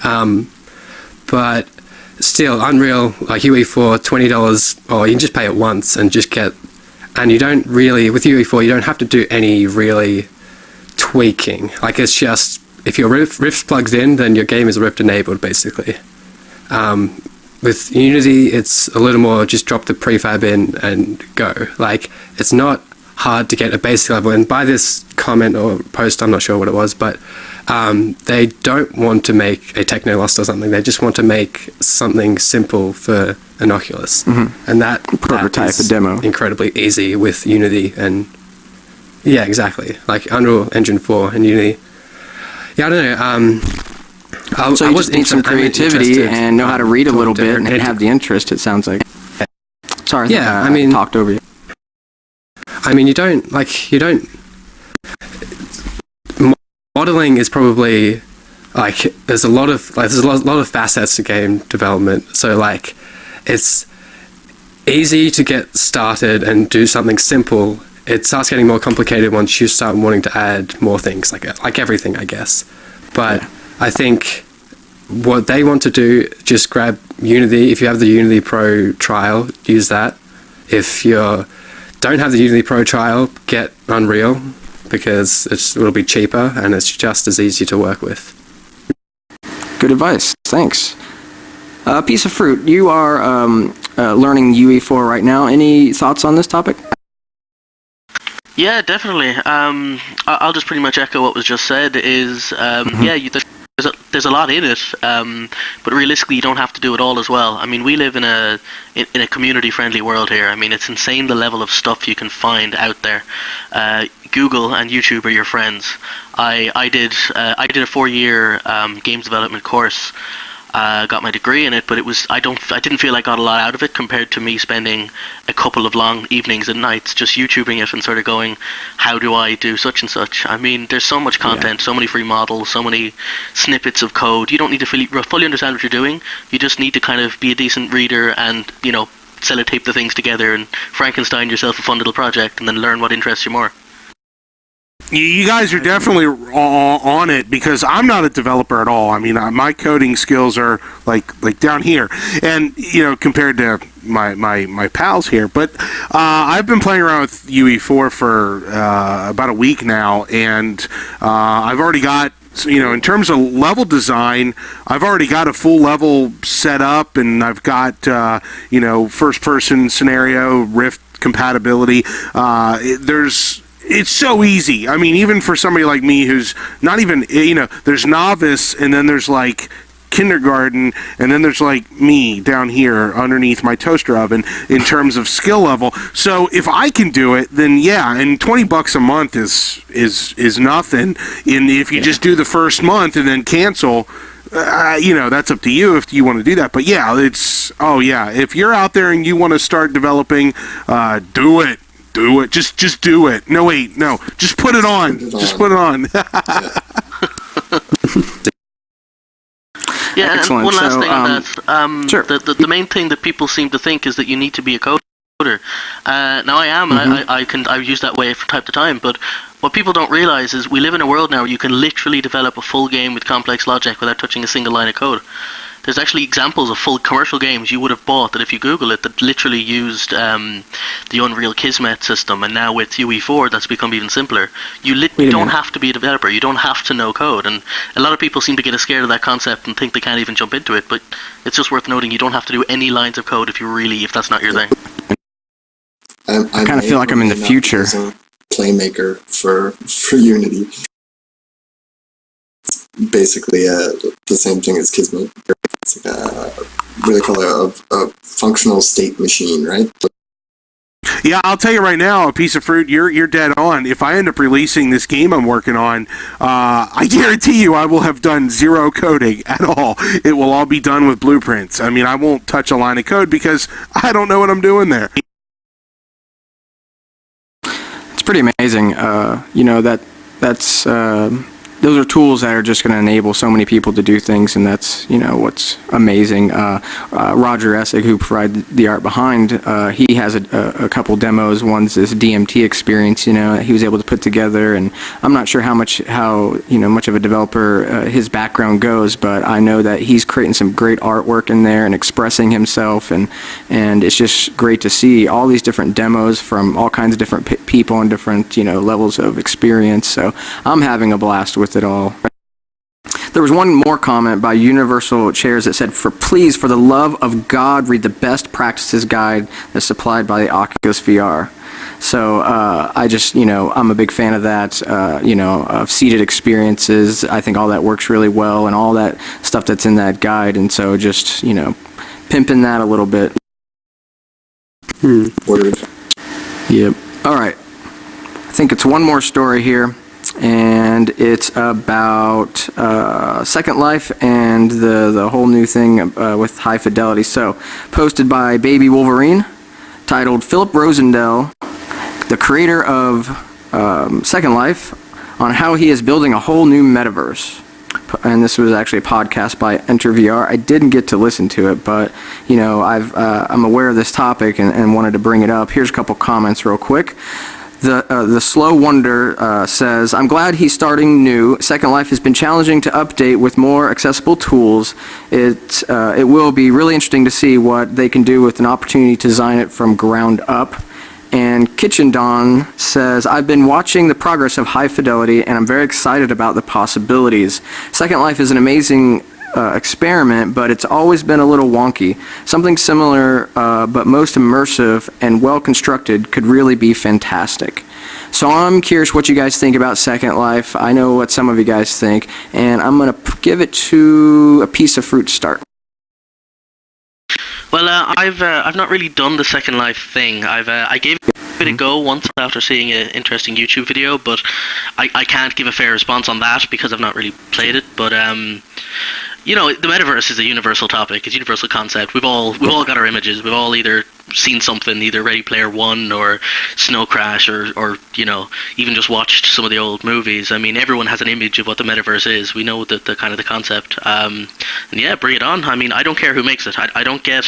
But still, Unreal, like UE4, $20, or you can just pay it once and just get, and you don't really, with UE4, you don't have to do any really tweaking. Like, it's just, if your Rift's plugged in, then your game is Rift enabled, basically. With Unity, it's a little more just drop the prefab in and go. Like, it's not hard to get a basic level. And by this comment or post, I'm not sure what it was, but they don't want to make a Technolost or something. They just want to make something simple for an Oculus. Mm-hmm. And that prototype, is a demo, incredibly easy with Unity. And yeah, exactly. Like Unreal Engine 4 and Unity. Yeah, I don't know. So you just need some creativity and know how to read a little bit and have the interest, it sounds like. Sorry, I mean, talked over you. I mean, modeling is probably, like, there's a lot of facets to game development. So, like, it's easy to get started and do something simple. It starts getting more complicated once you start wanting to add more things, like everything, I guess. But I think what they want to do, just grab Unity. If you have the Unity Pro trial, use that. If you don't have the Unity Pro trial, get Unreal, because it'll be cheaper and it's just as easy to work with. Good advice. Thanks. Apieceoffruit, you are learning UE4 right now. Any thoughts on this topic? Yeah, definitely. I'll just pretty much echo what was just said. There's a lot in it, but realistically, you don't have to do it all as well. I mean, we live in a community-friendly world here. I mean, it's insane the level of stuff you can find out there. Google and YouTube are your friends. I did a 4-year games development course. Got my degree in it, but I didn't feel I got a lot out of it compared to me spending a couple of long evenings and nights just YouTubing it and sort of going, how do I do such and such? I mean, there's so much content, so many free models, so many snippets of code. You don't need to fully understand what you're doing. You just need to kind of be a decent reader and, sellotape the things together and Frankenstein yourself a fun little project and then learn what interests you more. You guys are definitely on it, because I'm not a developer at all. I mean, my coding skills are like down here, and compared to my pals here. But I've been playing around with UE4 for about a week now, and I've already got, in terms of level design, I've already got a full level set up, and I've got first person scenario, Rift compatibility. It's so easy. I mean, even for somebody like me who's not even, there's novice, and then there's like kindergarten, and then there's like me down here underneath my toaster oven in terms of skill level. So if I can do it, then yeah, and $20 a month is nothing. And if you just do the first month and then cancel, that's up to you if you want to do that. But yeah, if you're out there and you want to start developing, do it. Do it. Just do it. No, wait. No. Just put it on. Just put it on. Yeah, and excellent. one last thing on that. Sure. The main thing that people seem to think is that you need to be a coder. Now I am, and I use that way from time to time, but what people don't realize is we live in a world now where you can literally develop a full game with complex logic without touching a single line of code. There's actually examples of full commercial games you would have bought that if you Google it, that literally used the Unreal Kismet system, and now with UE4 that's become even simpler. You don't have to be a developer, you don't have to know code, and a lot of people seem to get scared of that concept and think they can't even jump into it, but it's just worth noting you don't have to do any lines of code if that's not your thing. I kind of feel like I'm in the future. playmaker for Unity. Basically, the same thing as Kismet. It's like what do they call it? A functional state machine, right? Yeah, I'll tell you right now, Apieceoffruit, you're dead on. If I end up releasing this game I'm working on, I guarantee you I will have done zero coding at all. It will all be done with blueprints. I mean, I won't touch a line of code because I don't know what I'm doing there. It's pretty amazing. That's those are tools that are just going to enable so many people to do things, and that's what's amazing. Roger S, who provided the art behind, he has a couple demos. One's this DMT experience, that he was able to put together, and I'm not sure how much of a developer his background goes, but I know that he's creating some great artwork in there and expressing himself, and it's just great to see all these different demos from all kinds of different people and different levels of experience. So I'm having a blast with it all. There was one more comment by Universal Chairs that said, please, for the love of God, read the best practices guide that's supplied by the Oculus VR. So I just, I'm a big fan of that, of seated experiences. I think all that works really well, and all that stuff that's in that guide. And so just, pimping that a little bit. Yep. All right. I think it's one more story here, and it's about Second Life and the whole new thing with high fidelity. So, posted by Baby Wolverine, titled Philip Rosendale, the creator of Second Life, on how he is building a whole new metaverse. And this was actually a podcast by EnterVR. I didn't get to listen to it, but I'm aware of this topic and wanted to bring it up. Here's a couple comments real quick. The Slow Wonder says, I'm glad he's starting new. Second Life has been challenging to update with more accessible tools. It will be really interesting to see what they can do with an opportunity to design it from ground up. And Kitchen Dawn says, I've been watching the progress of high fidelity, and I'm very excited about the possibilities. Second Life is an amazing experiment, but it's always been a little wonky. Something similar, but most immersive and well constructed, could really be fantastic. So I'm curious what you guys think about Second Life. I know what some of you guys think, and I'm going to give it to Apieceoffruit start. Well, I've not really done the Second Life thing. I gave it a go once after seeing an interesting YouTube video, but I can't give a fair response on that because I've not really played it. But the metaverse is a universal topic. It's a universal concept. We've all got our images. We've all either seen something, either Ready Player One or Snow Crash, or even just watched some of the old movies. I mean, everyone has an image of what the metaverse is. We know the kind of the concept. And yeah, bring it on. I mean, I don't care who makes it. I don't get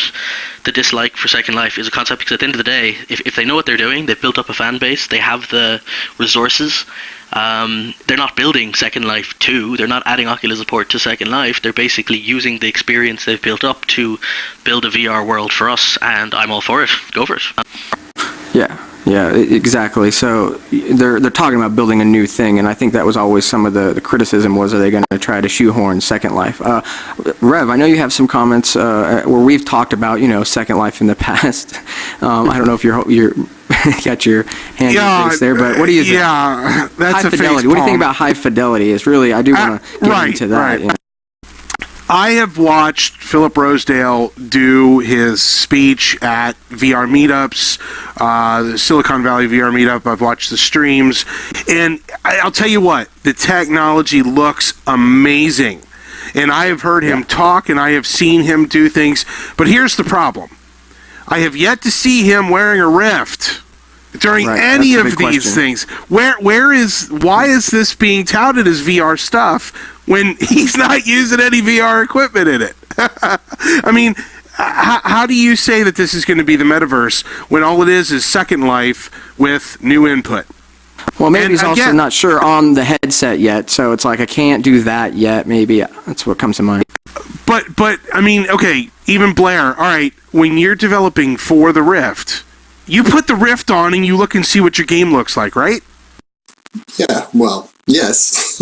the dislike for Second Life as a concept, because at the end of the day, if they know what they're doing, they've built up a fan base, they have the resources. They're not building Second Life 2, they're not adding Oculus support to Second Life, they're basically using the experience they've built up to build a VR world for us, and I'm all for it. Go for it. Yeah, exactly. So they're talking about building a new thing, and I think that was always some of the criticism was, are they going to try to shoehorn Second Life? Rev, I know you have some comments where we've talked about, Second Life in the past. I don't know if you're got your hand in your face there, but what do you think? Yeah, that's high a fidelity. face What do you think about high fidelity? Is really, I do want to get into that. Right. I have watched Philip Rosedale do his speech at VR meetups, the Silicon Valley VR meetup. I've watched the streams, and I'll tell you what, the technology looks amazing. And I have heard him talk, and I have seen him do things, but here's the problem. I have yet to see him wearing a Rift during any of these things. Why is this being touted as VR stuff when he's not using any VR equipment in it? I mean, how do you say that this is going to be the metaverse when all it is Second Life with new input? Well, maybe he's also not sure on the headset yet, so it's like, I can't do that yet. Maybe that's what comes to mind. But I mean, okay, even Blair, all right, when you're developing for the Rift, you put the Rift on and you look and see what your game looks like, right? Yeah, well, yes.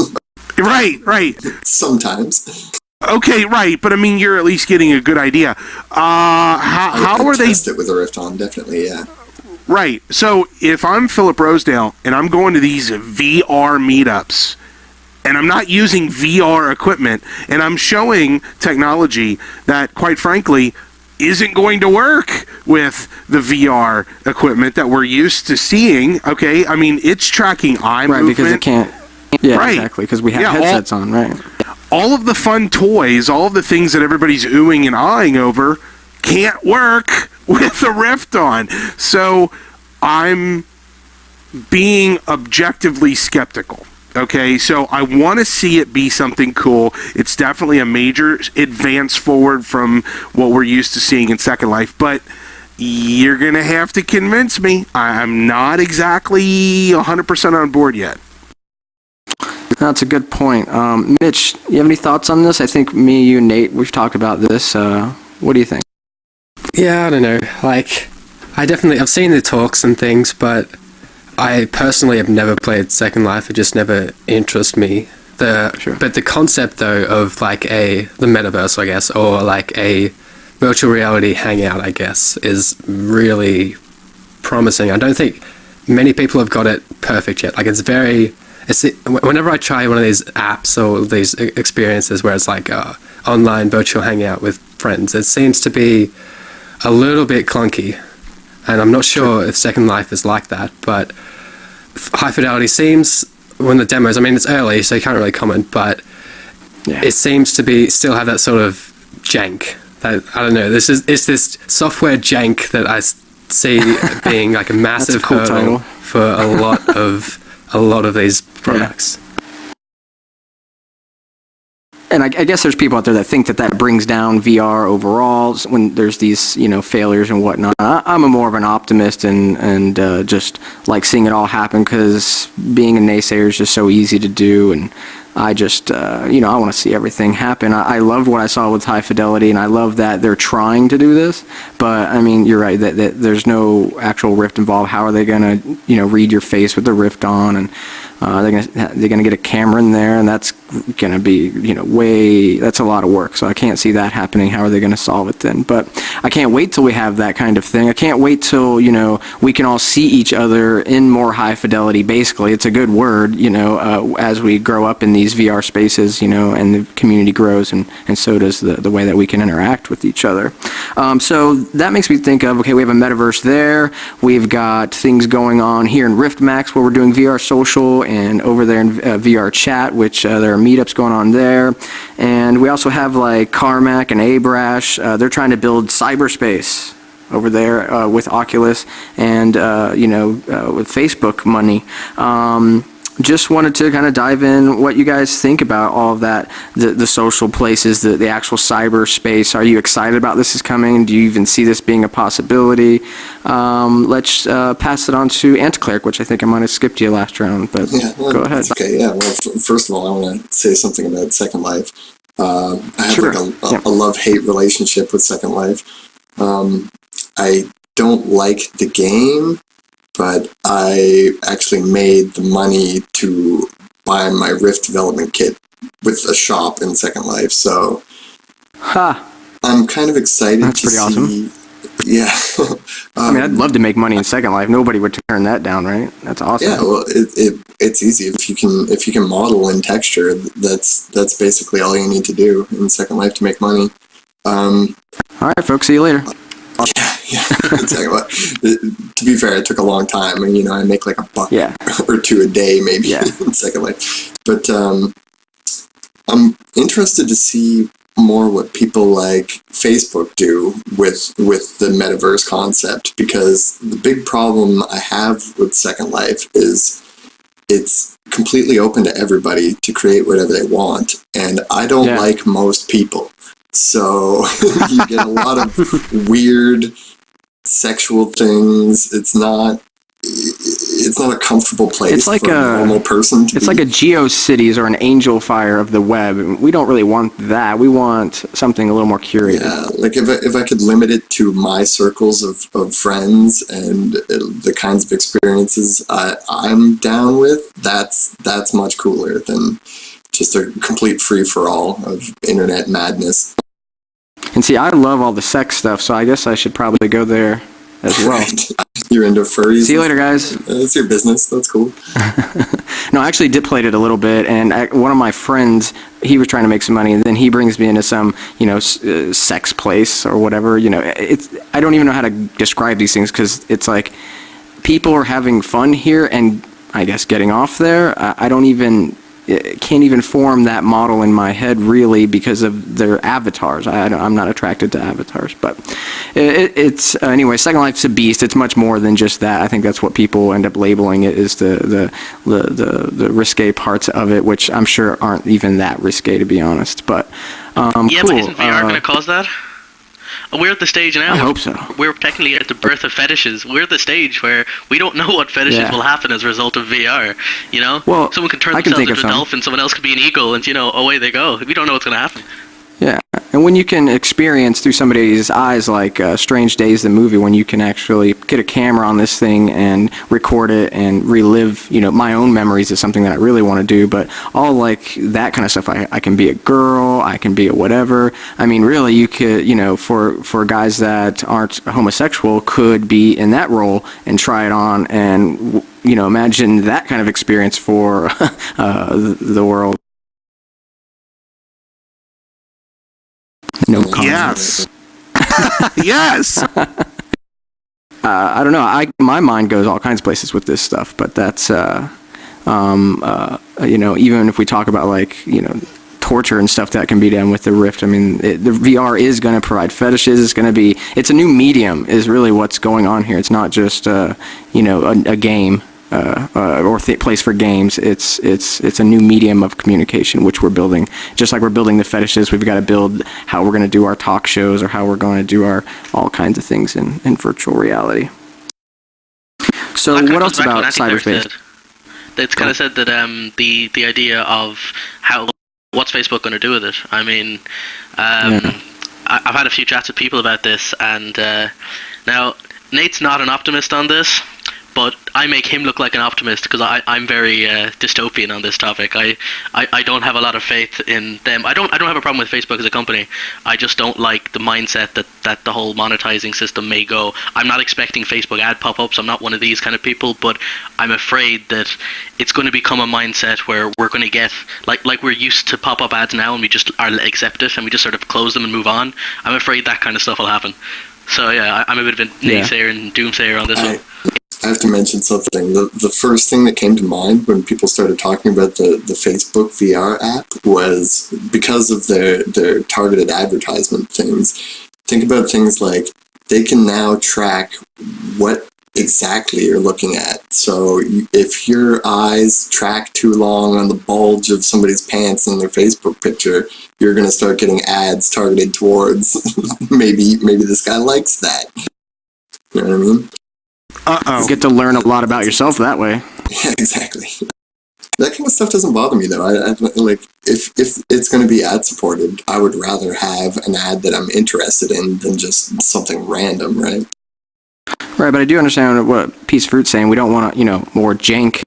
Right. Sometimes. Okay, right, but I mean, you're at least getting a good idea. How are they? Test it with the Rift on, definitely, yeah. Right. So if I'm Philip Rosedale and I'm going to these VR meetups and I'm not using VR equipment and I'm showing technology that, quite frankly, isn't going to work with the VR equipment that we're used to seeing, okay? I mean, it's tracking eye Right, movement. because it can't. Yeah, Right. exactly, because we have Yeah, headsets on, right? All of the fun toys, all of the things that everybody's oohing and eyeing over can't work with the Rift on. So I'm being objectively skeptical. Okay, so I want to see it be something cool. It's definitely a major advance forward from what we're used to seeing in Second Life, but you're going to have to convince me. I'm not exactly 100% on board yet. That's a good point. Mitch, you have any thoughts on this? I think me, you, Nate, we've talked about this. What do you think? Yeah, I don't know. Like, I've seen the talks and things, but I personally have never played Second Life. It just never interests me. Sure. But the concept, though, of like the metaverse, I guess, or like a virtual reality hangout, I guess, is really promising. I don't think many people have got it perfect yet. Like, whenever I try one of these apps or these experiences where it's like a online virtual hangout with friends, it seems to be a little bit clunky. And I'm not sure if Second Life is like that, but High Fidelity seems, when the demos, I mean, it's early, so you can't really comment, but it seems to be still have that sort of jank. That, I don't know, it's this software jank that I see being like a massive cool hurdle title. for a lot of these products. And I guess there's people out there that think that brings down VR overall when there's these, failures and whatnot. I'm more of an optimist and just like seeing it all happen, because being a naysayer is just so easy to do. And I just, I want to see everything happen. I love what I saw with High Fidelity, and I love that they're trying to do this. But, I mean, you're right, that there's no actual Rift involved. How are they going to, read your face with the Rift on? And they're gonna get a camera in there, and that's gonna be that's a lot of work. So I can't see that happening. How are they gonna solve it then? But I can't wait till we have that kind of thing. I can't wait till we can all see each other in more high fidelity. Basically, it's a good word, as we grow up in these VR spaces, and the community grows, and so does the way that we can interact with each other. So that makes me think of, okay, we have a metaverse there. We've got things going on here in Riftmax where we're doing VR social, and over there in VR chat, which there are meetups going on there. And we also have like Carmack and Abrash. They're trying to build cyberspace over there with Oculus and, with Facebook money. Just wanted to kind of dive in what you guys think about all of that, the social places, the actual cyberspace. Are you excited about this is coming? Do you even see this being a possibility? Let's pass it on to Anticleric, which I think I might have skipped you last round, but go ahead. Okay, yeah. Well, first of all, I want to say something about Second Life. I have a love-hate relationship with Second Life. I don't like the game, but I actually made the money to buy my Rift development kit with a shop in Second Life, so I'm kind of excited That's to pretty see. awesome. Yeah. I mean, I'd love to make money in Second Life. Nobody would turn that down, right? That's awesome. Yeah, well, it's easy if you can model in texture. That's basically all you need to do in Second Life to make money. All right, folks. See you later. Yeah, exactly. To be fair, it took a long time, and I make like $1 or $2 a day, maybe in Second Life. But I'm interested to see more what people like Facebook do with the metaverse concept, because the big problem I have with Second Life is it's completely open to everybody to create whatever they want, and I don't like most people. So you get a lot of weird sexual things. It's not a comfortable place for a normal person to be. It's like a GeoCities or an Angel Fire of the web. We don't really want that. We want something a little more curated. Yeah, like if I could limit it to my circles of friends and the kinds of experiences I'm down with, that's much cooler than just a complete free-for-all of internet madness. And see, I love all the sex stuff, so I guess I should probably go there as well. You're into furries. See you later, guys. That's your business. That's cool. No, I actually did play it a little bit, and one of my friends, he was trying to make some money, and then he brings me into some, sex place or whatever. I don't even know how to describe these things, because it's like people are having fun here, and I guess getting off there. Can't even form that model in my head, really, because of their avatars. I'm not attracted to avatars, but it's anyway. Second Life's a beast. It's much more than just that. I think that's what people end up labeling it, is the risque parts of it, which I'm sure aren't even that risque, to be honest. But Yeah, cool. but isn't VR going to cause that? We're at the stage now. I hope so. We're technically at the birth of fetishes. We're at the stage where we don't know what fetishes will happen as a result of VR. Well, someone can turn I can themselves think of into a some. dolphin, someone else could be an eagle, and away they go. We don't know what's going to happen. Yeah, and when you can experience through somebody's eyes, like Strange Days, the movie, when you can actually get a camera on this thing and record it and relive, my own memories is something that I really want to do. But all like that kind of stuff, I can be a girl, I can be a whatever. I mean, really, you could, for guys that aren't homosexual, could be in that role and try it on, and imagine that kind of experience for the world. No comments. Yes. Yes. I don't know. My mind goes all kinds of places with this stuff, but that's even if we talk about torture and stuff that can be done with the Rift. I mean, the VR is going to provide fetishes. It's a new medium is really what's going on here. It's not just a game or place for games. It's a new medium of communication, which we're building. Just like we're building the fetishes, we've got to build how we're going to do our talk shows, or how we're going to do our all kinds of things in virtual reality. So what else about cyberspace? It's kind of said that the idea of what's Facebook going to do with it. I mean, I've had a few chats with people about this, and now Nate's not an optimist on this, but I make him look like an optimist because I'm very dystopian on this topic. I don't have a lot of faith in them. I don't have a problem with Facebook as a company. I just don't like the mindset that the whole monetizing system may go. I'm not expecting Facebook ad pop-ups. I'm not one of these kind of people, but I'm afraid that it's going to become a mindset where we're going to get like we're used to pop-up ads now, and we just accept it and we just sort of close them and move on. I'm afraid that kind of stuff will happen. So yeah, I'm a bit of a naysayer and doomsayer on this one. I have to mention something. The first thing that came to mind when people started talking about the Facebook VR app was because of their targeted advertisement things. Think about things like they can now track what exactly you're looking at. So if your eyes track too long on the bulge of somebody's pants in their Facebook picture, you're going to start getting ads targeted towards maybe this guy likes that. You know what I mean? Uh-oh. You get to learn a lot about yourself that way. Yeah, exactly. That kind of stuff doesn't bother me, though. I like if it's going to be ad supported, I would rather have an ad that I'm interested in than just something random, right? Right, but I do understand what Apieceoffruit's saying. We don't want more jank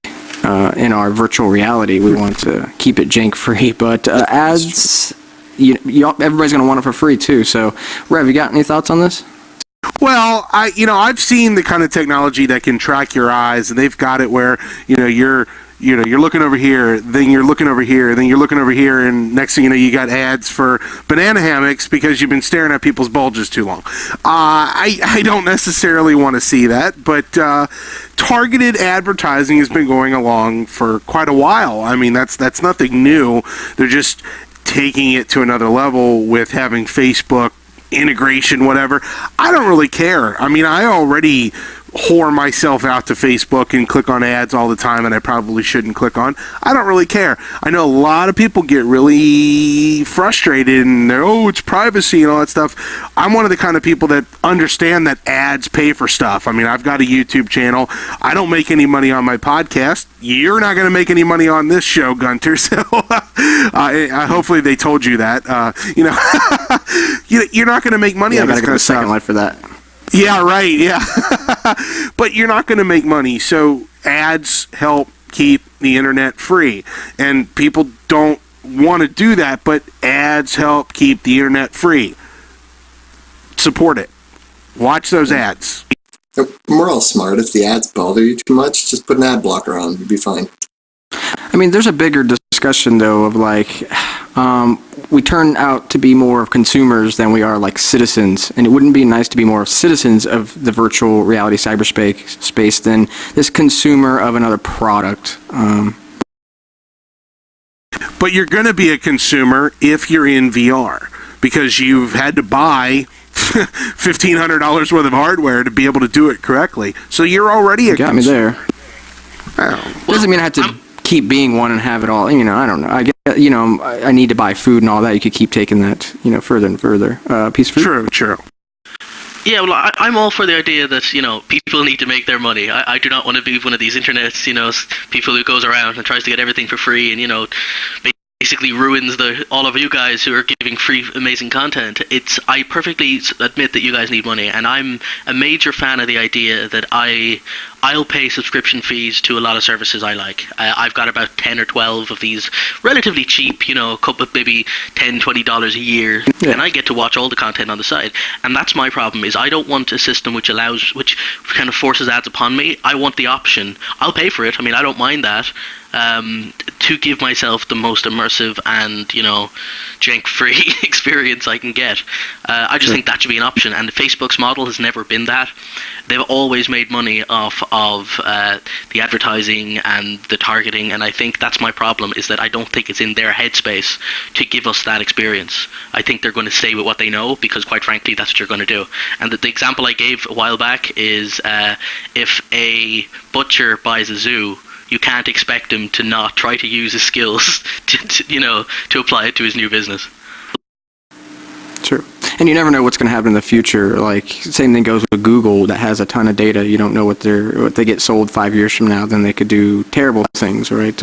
in our virtual reality. We want to keep it jank free, but ads, everybody's going to want it for free too. So, Rev, you got any thoughts on this? Well, I've seen the kind of technology that can track your eyes, and they've got it where you're looking over here, then you're looking over here, then you're looking over here, and next thing you know, you got ads for banana hammocks because you've been staring at people's bulges too long. I don't necessarily want to see that, but targeted advertising has been going along for quite a while. I mean, that's nothing new. They're just taking it to another level with having Facebook integration, whatever. I don't really care. I mean, I already whore myself out to Facebook and click on ads all the time, and I probably shouldn't click on. I don't really care. I know a lot of people get really frustrated and they're, it's privacy and all that stuff. I'm one of the kind of people that understand that ads pay for stuff. I mean, I've got a YouTube channel. I don't make any money on my podcast. You're not going to make any money on this show, Gunter. So hopefully they told you that. You're not going to make money on this kind of stuff. Second Life for that. Yeah, right, yeah. But you're not going to make money, so ads help keep the internet free. And people don't want to do that, but ads help keep the internet free. Support it. Watch those ads. We're all smart. If the ads bother you too much, just put an ad blocker on. You'll be fine. I mean, there's a bigger discussion, though, of like, we turn out to be more of consumers than we are like citizens. And it wouldn't be nice to be more citizens of the virtual reality cyberspace than this consumer of another product. But you're going to be a consumer if you're in VR, because you've had to buy $1,500 worth of hardware to be able to do it correctly. So you're already a Got me consumer. there. Doesn't mean I have to keep being one and have it all. You know, I don't know. I get, you know, I need to buy food and all that. You could keep taking that, you know, further and further. Piece of fruit. True. Yeah, well, I'm all for the idea that, you know, people need to make their money. I do not want to be one of these internets, you know, people who goes around and tries to get everything for free and, you know, basically ruins all of you guys who are giving free amazing content. I perfectly admit that you guys need money, and I'm a major fan of the idea that I'll pay subscription fees to a lot of services I like. I've got about 10 or 12 of these relatively cheap, you know, a couple of maybe $10, $20 a year, and I get to watch all the content on the side. And that's my problem, is I don't want a system which kind of forces ads upon me. I want the option. I'll pay for it. I mean, I don't mind that. To give myself the most immersive and, you know, jank-free experience I can get. I just think that should be an option, and Facebook's model has never been that. They've always made money off of the advertising and the targeting, and I think that's my problem, is that I don't think it's in their headspace to give us that experience. I think they're going to stay with what they know, because quite frankly, that's what you're going to do. And the example I gave a while back is if a butcher buys a zoo, you can't expect him to not try to use his skills to apply it to his new business. True. And you never know what's going to happen in the future. Like, same thing goes with Google that has a ton of data. You don't know what they get sold 5 years from now. Then they could do terrible things, right?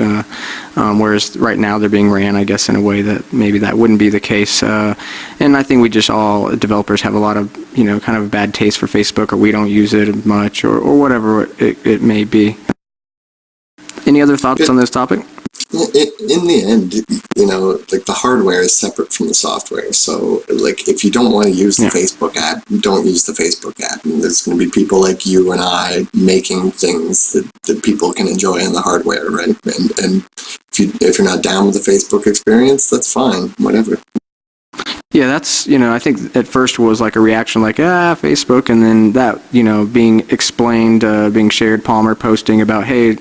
Whereas right now they're being ran, I guess, in a way that maybe that wouldn't be the case. And I think we just all, developers, have a lot of, you know, kind of a bad taste for Facebook, or we don't use it much, or whatever it may be. Any other thoughts on this topic? In the end, you know, like, the hardware is separate from the software. So, like, if you don't want to use the Facebook app, don't use the Facebook app. And there's going to be people like you and I making things that people can enjoy on the hardware, right? And if you're not down with the Facebook experience, that's fine, whatever. Yeah, that's, you know, I think at first was like a reaction like, Facebook, and then that, you know, being explained, being shared, Palmer posting about, hey,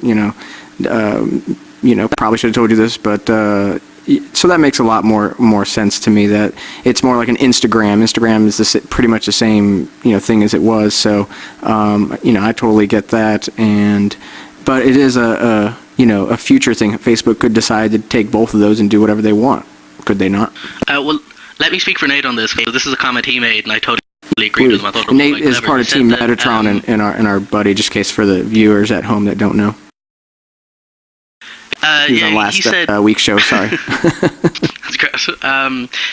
probably should have told you this, but so that makes a lot more sense to me, that it's more like an Instagram. Instagram is pretty much the same, you know, thing as it was. So, you know, I totally get that. But it is a future thing. Facebook could decide to take both of those and do whatever they want. Could they not? Well, let me speak for Nate on this. So this is a comment he made, and I totally agreed with him. I thought it was Nate is part of Team Metatron and our buddy, just in case for the viewers at home that don't know. He was on last week's show, sorry. That's gross.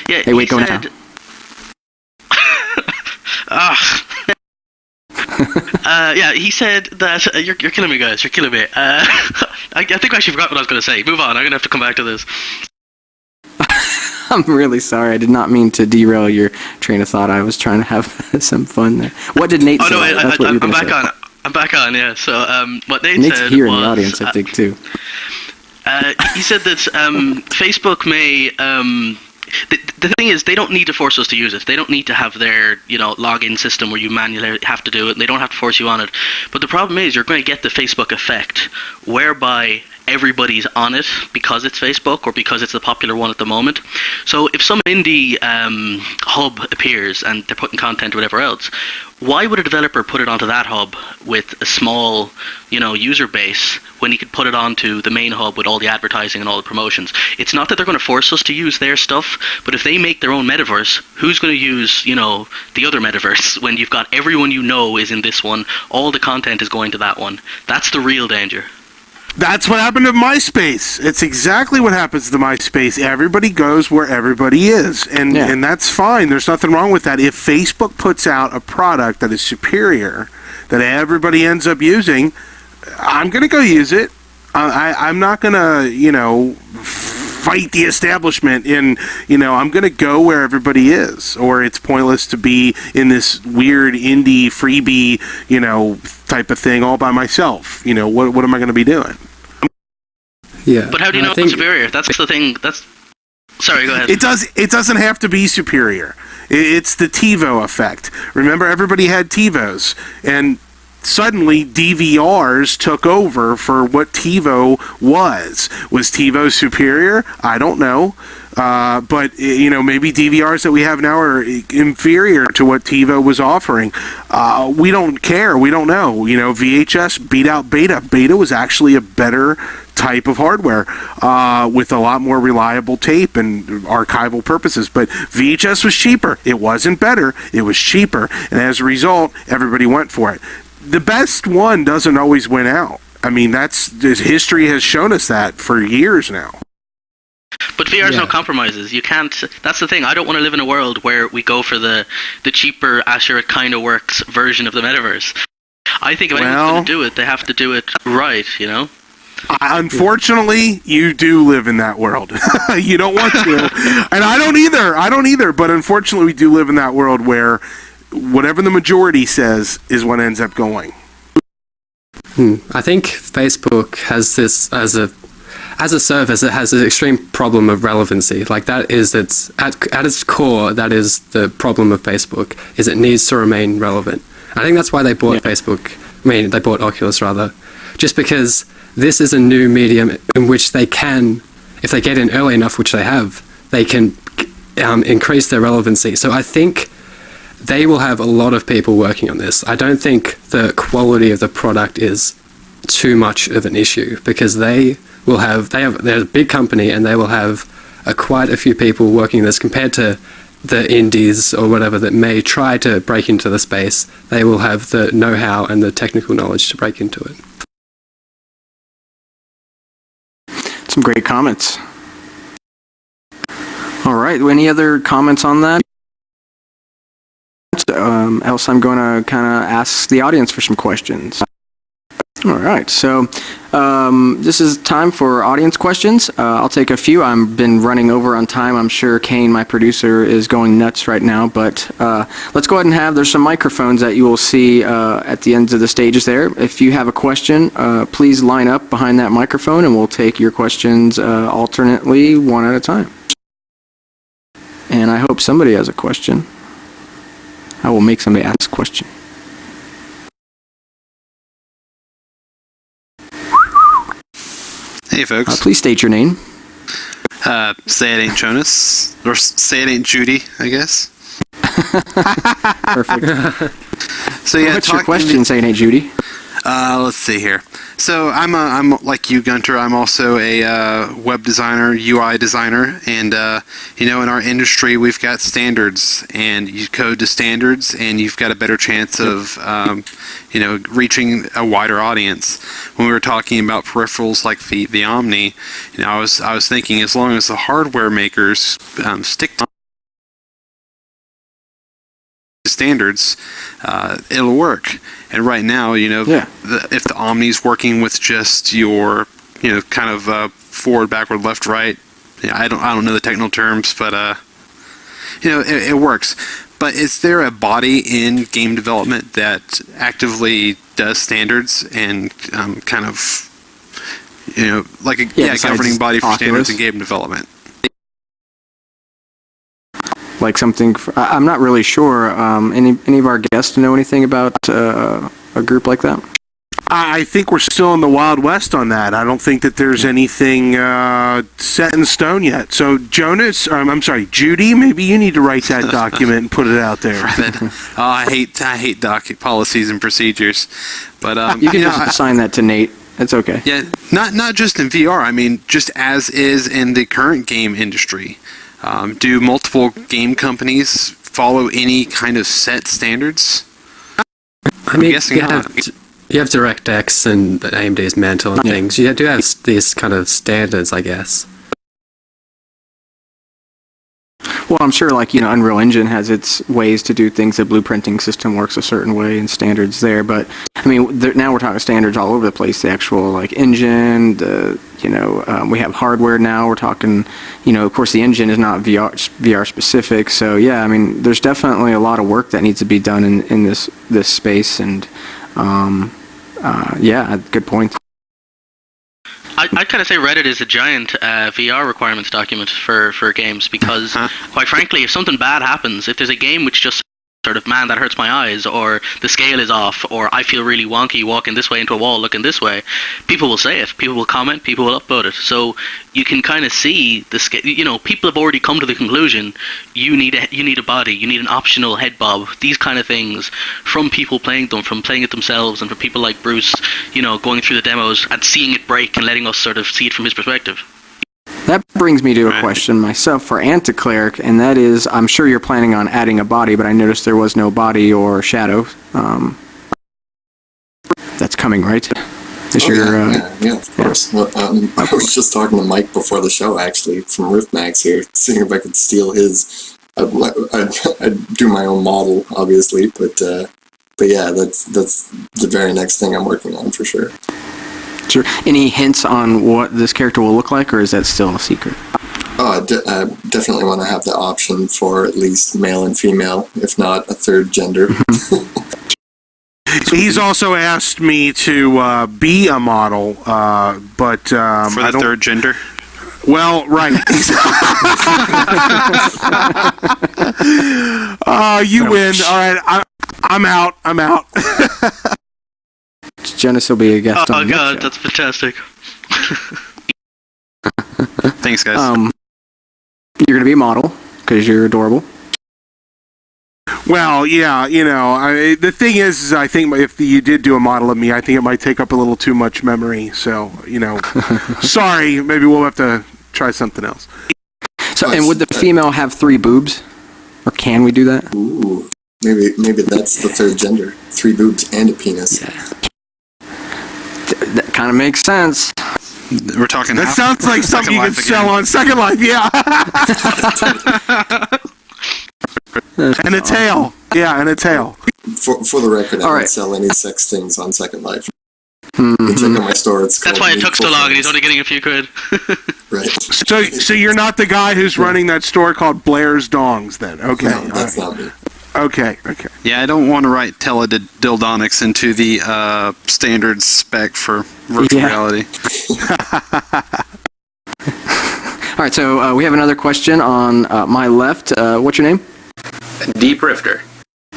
Hey, wait, go now. He said that you're killing me, guys. You're killing me. I think I actually forgot what I was going to say. Move on. I'm going to have to come back to this. I'm really sorry. I did not mean to derail your train of thought. I was trying to have some fun there. What did Nate say? No, I'm back on. I'm back on. Yeah. So what Nate Nate's said here was, in the audience, I think, too. He said that Facebook may. The thing is, they don't need to force us to use it. They don't need to have their, login system where you manually have to do it. And they don't have to force you on it. But the problem is, you're going to get the Facebook effect, whereby everybody's on it because it's Facebook or because it's the popular one at the moment. So if some indie hub appears and they're putting content or whatever else, why would a developer put it onto that hub with a small, user base when he could put it onto the main hub with all the advertising and all the promotions? It's not that they're going to force us to use their stuff, but if they make their own metaverse, who's going to use, the other metaverse when you've got everyone is in this one, all the content is going to that one? That's the real danger. That's what happened to MySpace. It's exactly what happens to MySpace. Everybody goes where everybody is, and that's fine. There's nothing wrong with that. If Facebook puts out a product that is superior, that everybody ends up using, I'm going to go use it. I'm not going to, fight the establishment in, I'm going to go where everybody is, or it's pointless to be in this weird indie freebie, type of thing all by myself. What am I going to be doing? Yeah. But how do you know it's superior? That's the thing. Sorry, go ahead. It doesn't have to be superior. It's the TiVo effect. Remember, everybody had TiVos, and suddenly DVRs took over for what TiVo was. Was TiVo superior? I don't know. But maybe DVRs that we have now are inferior to what TiVo was offering. We don't care. We don't know. VHS beat out Beta. Beta was actually a better type of hardware with a lot more reliable tape and archival purposes. But VHS was cheaper. It wasn't better. It was cheaper. And as a result, everybody went for it. The best one doesn't always win out. I mean, history has shown us that for years now. But VR's no compromises. You can't. That's the thing. I don't want to live in a world where we go for the cheaper, sure, it kind of works version of the metaverse. I think if anyone's going to do it, they have to do it right. Unfortunately, you do live in that world. You don't want to, and I don't either. But unfortunately, we do live in that world where whatever the majority says is what ends up going. I think Facebook has this as a service. It has an extreme problem of relevancy. Like that is at its core. That is the problem of Facebook. Is it needs to remain relevant. I think that's why they bought Facebook. They bought Oculus rather, just because this is a new medium in which they can, if they get in early enough, which they have, they can increase their relevancy. So I think they will have a lot of people working on this. I don't think the quality of the product is too much of an issue, because they're a big company and they will have quite a few people working on this compared to the indies or whatever that may try to break into the space. They will have the know-how and the technical knowledge to break into it. Some great comments. All right, any other comments on that? Else I'm going to kind of ask the audience for some questions. All right, so this is time for audience questions. I'll take a few. I've been running over on time. I'm sure Kane, my producer, is going nuts right now, but let's go ahead and there's some microphones that you will see at the ends of the stages there. If you have a question, please line up behind that microphone and we'll take your questions alternately, one at a time. And I hope somebody has a question. I will make somebody ask a question. Hey, folks. Please state your name. Say it ain't Jonas. Or say it ain't Judy, I guess. Perfect. So yeah, what's your question, say it ain't Judy? Let's see here. So I'm like you, Gunter. I'm also a web designer, UI designer, and in our industry we've got standards, and you code to standards, and you've got a better chance of reaching a wider audience. When we were talking about peripherals like the Omni, I was thinking, as long as the hardware makers stick to standards, it'll work. And right now, if the Omni's working with just your, kind of forward, backward, left, right, I don't know the technical terms, but it works. But is there a body in game development that actively does standards and kind of, like a governing body for standards in game development? Like something, I'm not really sure. Any of our guests know anything about a group like that? I think we're still in the Wild West on that. I don't think that there's anything set in stone yet. So Judy, maybe you need to write that document and put it out there. I hate doc policies and procedures, but you can just assign that to Nate. It's okay. Yeah, not just in VR. I mean, just as is in the current game industry. Do multiple game companies follow any kind of set standards? I'm guessing not. You have DirectX and AMD's Mantle and things. You do have these kind of standards, I guess. Well, I'm sure, Unreal Engine has its ways to do things. The blueprinting system works a certain way and standards there. But, now we're talking standards all over the place. The actual, engine, the we have hardware now. We're talking, of course, the engine is not VR specific. So yeah, I mean, there's definitely a lot of work that needs to be done in this space. And yeah, good point. I'd kind of say Reddit is a giant VR requirements document for games because, quite frankly, if something bad happens, if there's a game which just sort of, man, that hurts my eyes, or the scale is off, or I feel really wonky walking this way into a wall looking this way, people will say it, people will comment, people will upvote it. So you can kind of see the scale. People have already come to the conclusion you need a body, you need an optional head bob, these kind of things, from people playing them, from playing it themselves, and from people like Bruce, going through the demos and seeing it break and letting us sort of see it from his perspective. That brings me to a question myself for Anticleric, and that is, I'm sure you're planning on adding a body, but I noticed there was no body or shadow. That's coming, right? Yeah, of course. Well, I was just talking to Mike before the show, actually, from Riftmax here, seeing if I could steal his. I'd do my own model, obviously, but yeah, that's the very next thing I'm working on for sure. Sure. Any hints on what this character will look like, or is that still a secret? Oh, I definitely want to have the option for at least male and female, if not a third gender. He's also asked me to be a model, but for the third gender. Well, right. You win. All right, I'm out. Jonas will be a guest on the next God, show. that's fantastic. Thanks, guys. You're going to be a model because you're adorable. Well, yeah, the thing is I think if you did do a model of me, I think it might take up a little too much memory. So, sorry, maybe we'll have to try something else. So, and would the female have 3 boobs? Or can we do that? Ooh, maybe that's the third gender. 3 boobs and a penis. Yeah. That kind of makes sense. We're talking. That sounds like something you could sell on Second Life, yeah. And a tail. Yeah, and a tail. For the record, I don't sell any sex things on Second Life. You can check out my store. That's why it took so long, and he's only getting a few quid. Right. So you're not the guy who's running that store called Blair's Dongs, then? Okay. No, that's not me. Okay. Yeah, I don't want to write teledildonics into the standard spec for virtual reality. All right, so we have another question on my left. What's your name? Deep Rifter.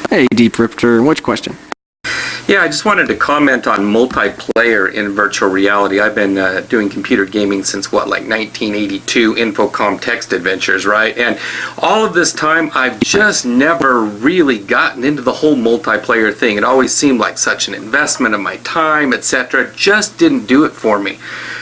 Hey, Deep Rifter. What's your question? Yeah, I just wanted to comment on multiplayer in virtual reality. I've been doing computer gaming since, 1982, Infocom Text Adventures, right? And all of this time, I've just never really gotten into the whole multiplayer thing. It always seemed like such an investment of my time, etc. Just didn't do it for me.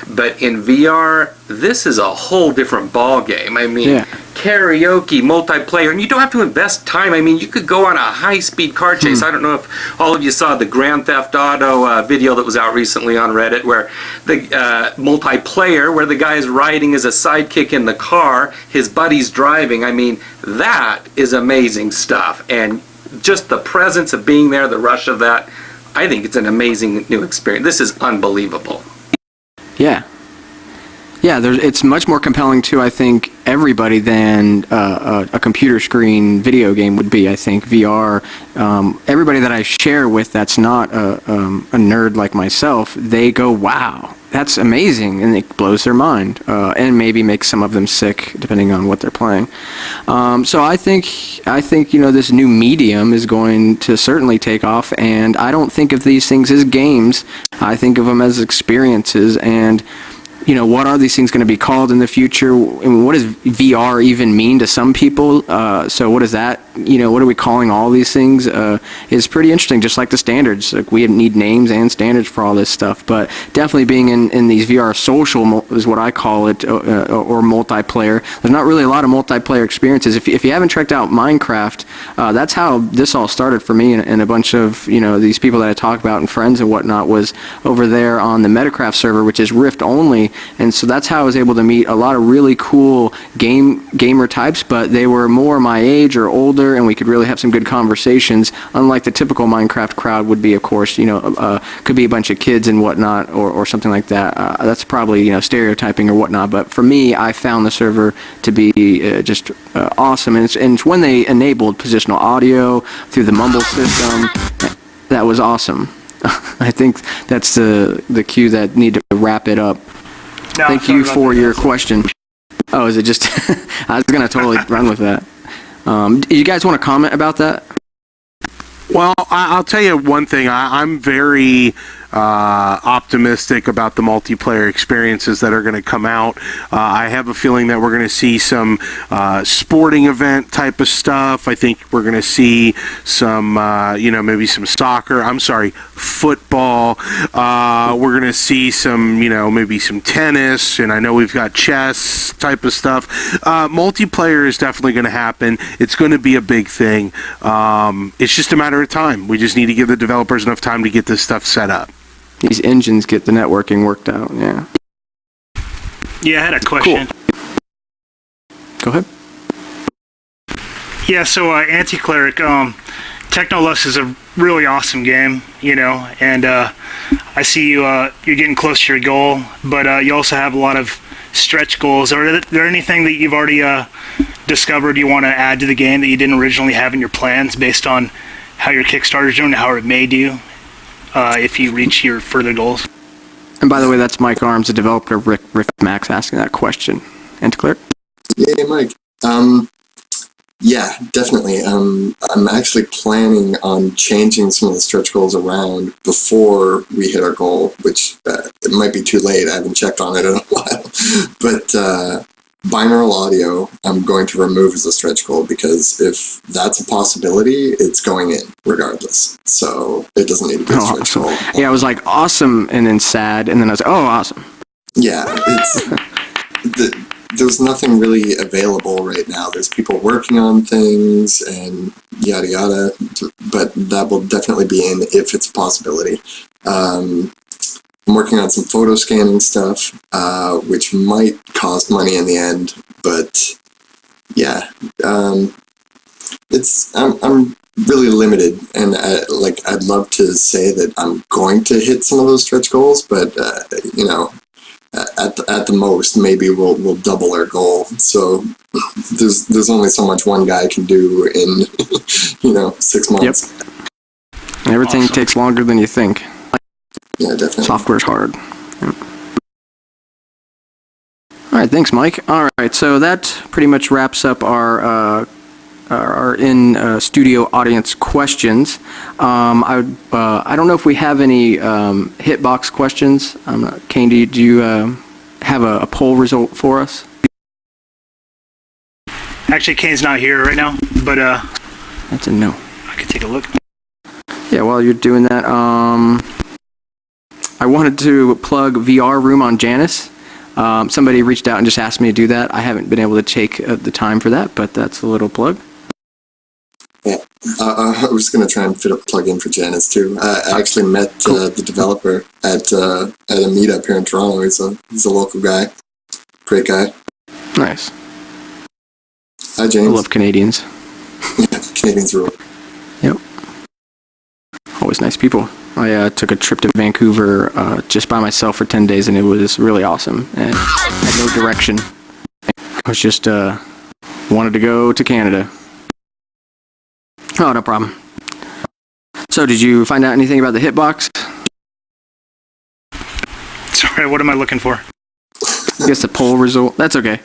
But in VR, this is a whole different ball game. I mean, karaoke, multiplayer, and you don't have to invest time. I mean, you could go on a high-speed car chase. I don't know if all of you saw the Grand Theft Auto video that was out recently on Reddit, where the multiplayer, where the guy is riding as a sidekick in the car, his buddy's driving. I mean, that is amazing stuff. And just the presence of being there, the rush of that, I think it's an amazing new experience. This is unbelievable. Yeah, it's much more compelling to, I think, everybody than a computer screen video game would be. I think VR, everybody that I share with that's not a nerd like myself, they go, wow, that's amazing, and it blows their mind, and maybe makes some of them sick, depending on what they're playing. So I think this new medium is going to certainly take off, and I don't think of these things as games. I think of them as experiences, and what are these things going to be called in the future? And what does VR even mean to some people? So what is that? What are we calling all these things? Is pretty interesting, just like the standards. Like, we need names and standards for all this stuff. But definitely being in these VR social is what I call it, or multiplayer. There's not really a lot of multiplayer experiences. If you haven't checked out Minecraft, that's how this all started for me, and a bunch of these people that I talk about and friends and whatnot was over there on the Metacraft server, which is Rift only. And so that's how I was able to meet a lot of really cool gamer types, but they were more my age or older, and we could really have some good conversations, unlike the typical Minecraft crowd would be, of course, could be a bunch of kids and whatnot, or something like that. That's probably, stereotyping or whatnot, but for me, I found the server to be just awesome, and it's when they enabled positional audio through the mumble system. That was awesome. I think that's the cue that need to wrap it up. No, Thank you for your question. Oh, is it just... I was going to totally run with that. Do you guys want to comment about that? Well, I'll tell you one thing. I'm very optimistic about the multiplayer experiences that are going to come out. I have a feeling that we're going to see some sporting event type of stuff. I think we're going to see some, maybe some soccer. I'm sorry, football. We're going to see some, maybe some tennis. And I know we've got chess type of stuff. Multiplayer is definitely going to happen. It's going to be a big thing. It's just a matter of time. We just need to give the developers enough time to get this stuff set up. These engines get the networking worked out, yeah. Yeah, I had a question. Cool. Go ahead. Yeah, so Anticleric, Technolust is a really awesome game, and I see you're getting close to your goal, but you also have a lot of stretch goals. Are there anything that you've already discovered you want to add to the game that you didn't originally have in your plans based on how your Kickstarter's doing and how it made you? If you reach your further goals. And by the way, that's MikeArms, the developer of Riftmax, asking that question. Anticleric? Yeah, Mike. Yeah, definitely. I'm actually planning on changing some of the stretch goals around before we hit our goal, which it might be too late. I haven't checked on it in a while. But binaural audio, I'm going to remove as a stretch goal, because if that's a possibility, it's going in regardless. So it doesn't need to be a stretch awesome. goal. Yeah, I was like, awesome, and then sad, and then I was like, oh, awesome. Yeah, there's nothing really available right now. There's people working on things and yada yada, but that will definitely be in if it's a possibility. I'm working on some photo scanning stuff, which might cost money in the end, but yeah, I'm really limited, and I'd love to say that I'm going to hit some of those stretch goals, but at the most, maybe we'll double our goal. So there's only so much one guy can do in 6 months. Yep. Everything takes longer than you think. Yeah, definitely. Software's hard. Yep. All right, thanks, Mike. All right, so that pretty much wraps up our in-studio audience questions. I don't know if we have any hitbox questions. Kane, do you have a poll result for us? Actually, Kane's not here right now, but That's a no. I could take a look. Yeah, while you're doing that, I wanted to plug VR Room on Janus. Somebody reached out and just asked me to do that. I haven't been able to take the time for that, but that's a little plug. Yeah, I was going to try and fit a plug-in for Janus too. I actually met the developer at a meetup here in Toronto. He's a local guy, great guy. Nice. Hi, James. I love Canadians. Yeah, Canadians rule. Yep. Always nice people. I took a trip to Vancouver just by myself for 10 days, and it was really awesome. And I had no direction. I was just wanted to go to Canada. Oh, no problem. So, did you find out anything about the hitbox? Sorry, what am I looking for? I guess the poll result. That's okay.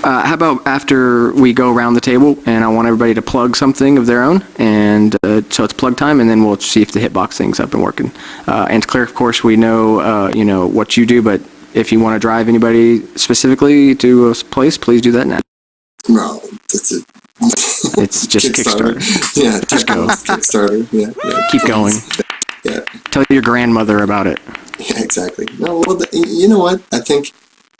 How about after we go around the table, and I want everybody to plug something of their own, and so it's plug time, and then we'll see if the hitbox thing's up and working. Anticleric, of course, we know what you do, but if you want to drive anybody specifically to a place, please do that now. No, that's it. It's just Kickstarter. Yeah, Just go. Kickstarter. Yeah. Keep going. Yeah. Tell your grandmother about it. Yeah, exactly. No, well, you know what? I think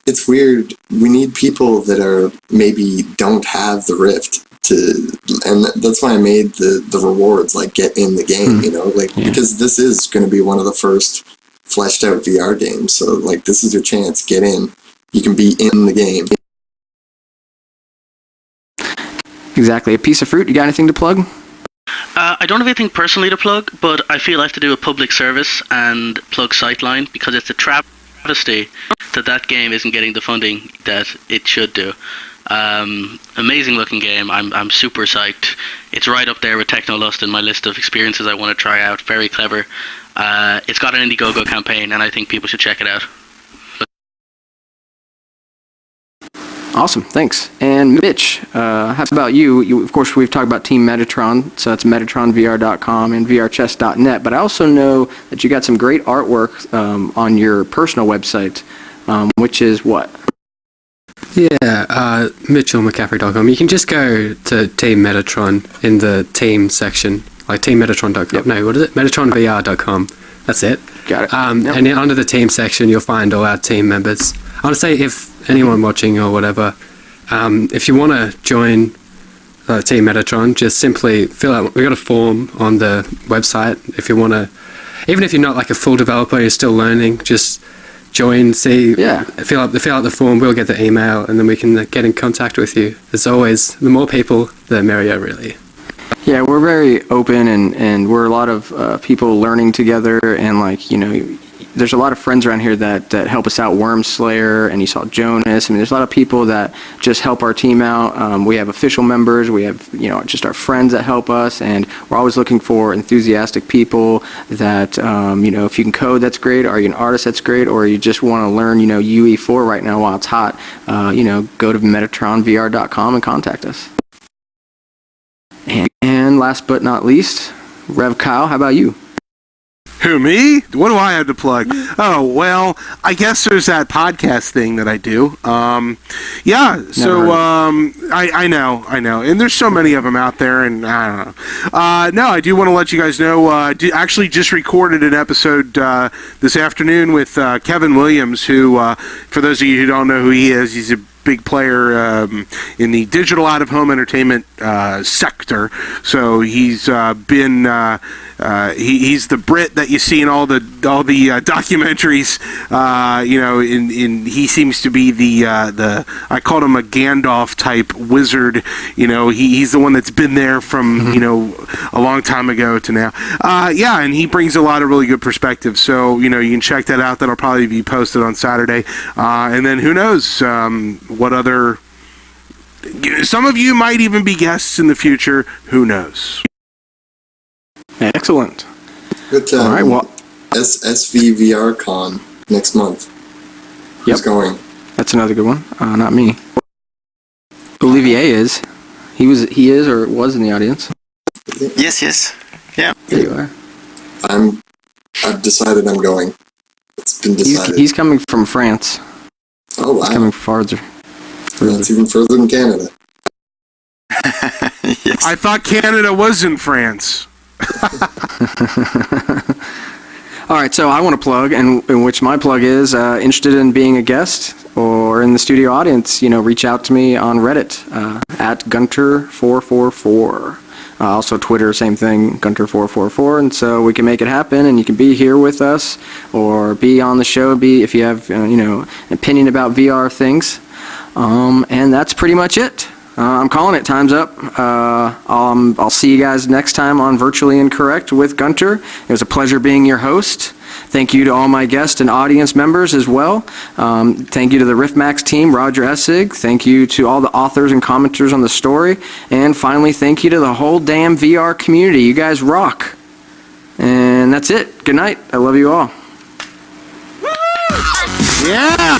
it's weird. We need people that are maybe don't have the Rift and that's why I made the rewards like get in the game. Because this is going to be one of the first fleshed out VR game. So like, this is your chance. Get in. You can be in the game. Exactly. Apieceoffruit, you got anything to plug? I don't have anything personally to plug, but I feel I have to do a public service and plug Sightline because it's a travesty that game isn't getting the funding that it should do. Amazing looking game. I'm super psyched. It's right up there with Technolust in my list of experiences I want to try out. Very clever. It's got an Indiegogo campaign, and I think people should check it out. Awesome, thanks. And Mitch, how about you? Of course, we've talked about Team Metatron, so it's metatronvr.com and vrchess.net, but I also know that you got some great artwork on your personal website, which is what? Yeah, mitchellmccaffrey.com. You can just go to Team Metatron in the team section, like teammetatron.com. Yep. No, what is it? metatronvr.com. That's it. Got it. And then under the team section, you'll find all our team members. I want to say, if anyone watching or whatever, if you want to join Team Metatron, just simply fill out. We got a form on the website. If you want to, even if you're not like a full developer, you're still learning. Just join, fill out the form. We'll get the email, and then we can get in contact with you. As always, the more people, the merrier, really. Yeah, we're very open, and we're a lot of people learning together, and like, you know, there's a lot of friends around here that help us out. Wormslayer, and you saw Jonas. I mean, there's a lot of people that just help our team out. We have official members. We have, you know, just our friends that help us, and we're always looking for enthusiastic people that, you know, if you can code, that's great, or you're an artist, that's great, or you just want to learn, you know, UE4 right now while it's hot, you know, go to metatronvr.com and contact us. And last but not least, Rev Kyle, how about you? Who, me? What do I have to plug? Oh, well, I guess there's that podcast thing that I do. Yeah, so I know. And there's so many of them out there, and I don't know. No, I do want to let you guys know, actually just recorded an episode this afternoon with Kevin Williams, who, for those of you who don't know who he is, he's a big player in the digital out-of-home entertainment sector. So he's been he's the Brit that you see in all the documentaries. You know, he seems to be the I called him a Gandalf type wizard. You know, he's the one that's been there from you know a long time ago to now. Yeah, and he brings a lot of really good perspective. So you know, you can check that out. That'll probably be posted on Saturday. And then who knows what other. Some of you might even be guests in the future. Who knows? Excellent. Good. All right. Well, SVVR Con next month. Who's going? That's another good one. Not me. Olivier is. He is or was in the audience. Yes. Yeah. There you are. I've decided I'm going. It's been decided. He's coming from France. Oh wow. He's coming farther. That's even further than Canada. Yes. I thought Canada was in France. All right, so I want to plug, and in which my plug is interested in being a guest or in the studio audience. You know, reach out to me on Reddit at Gunter444. Also Twitter, same thing, Gunter444, and so we can make it happen, and you can be here with us or be on the show. If you have you know, an opinion about VR things, and that's pretty much it. I'm calling it. Time's up. I'll see you guys next time on Virtually Incorrect with Gunter. It was a pleasure being your host. Thank you to all my guests and audience members as well. Thank you to the Riftmax team, Roger Essig. Thank you to all the authors and commenters on the story. And finally, thank you to the whole damn VR community. You guys rock. And that's it. Good night. I love you all. Yeah.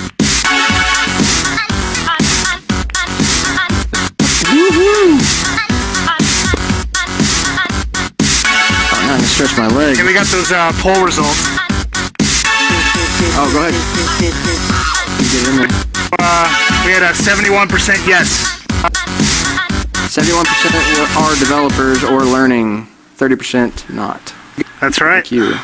I'm going to stretch my leg. Okay, we got those poll results. Oh, go ahead. You get in there. We had a 71% yes. 71% are developers or learning. 30% not. That's right. Thank you.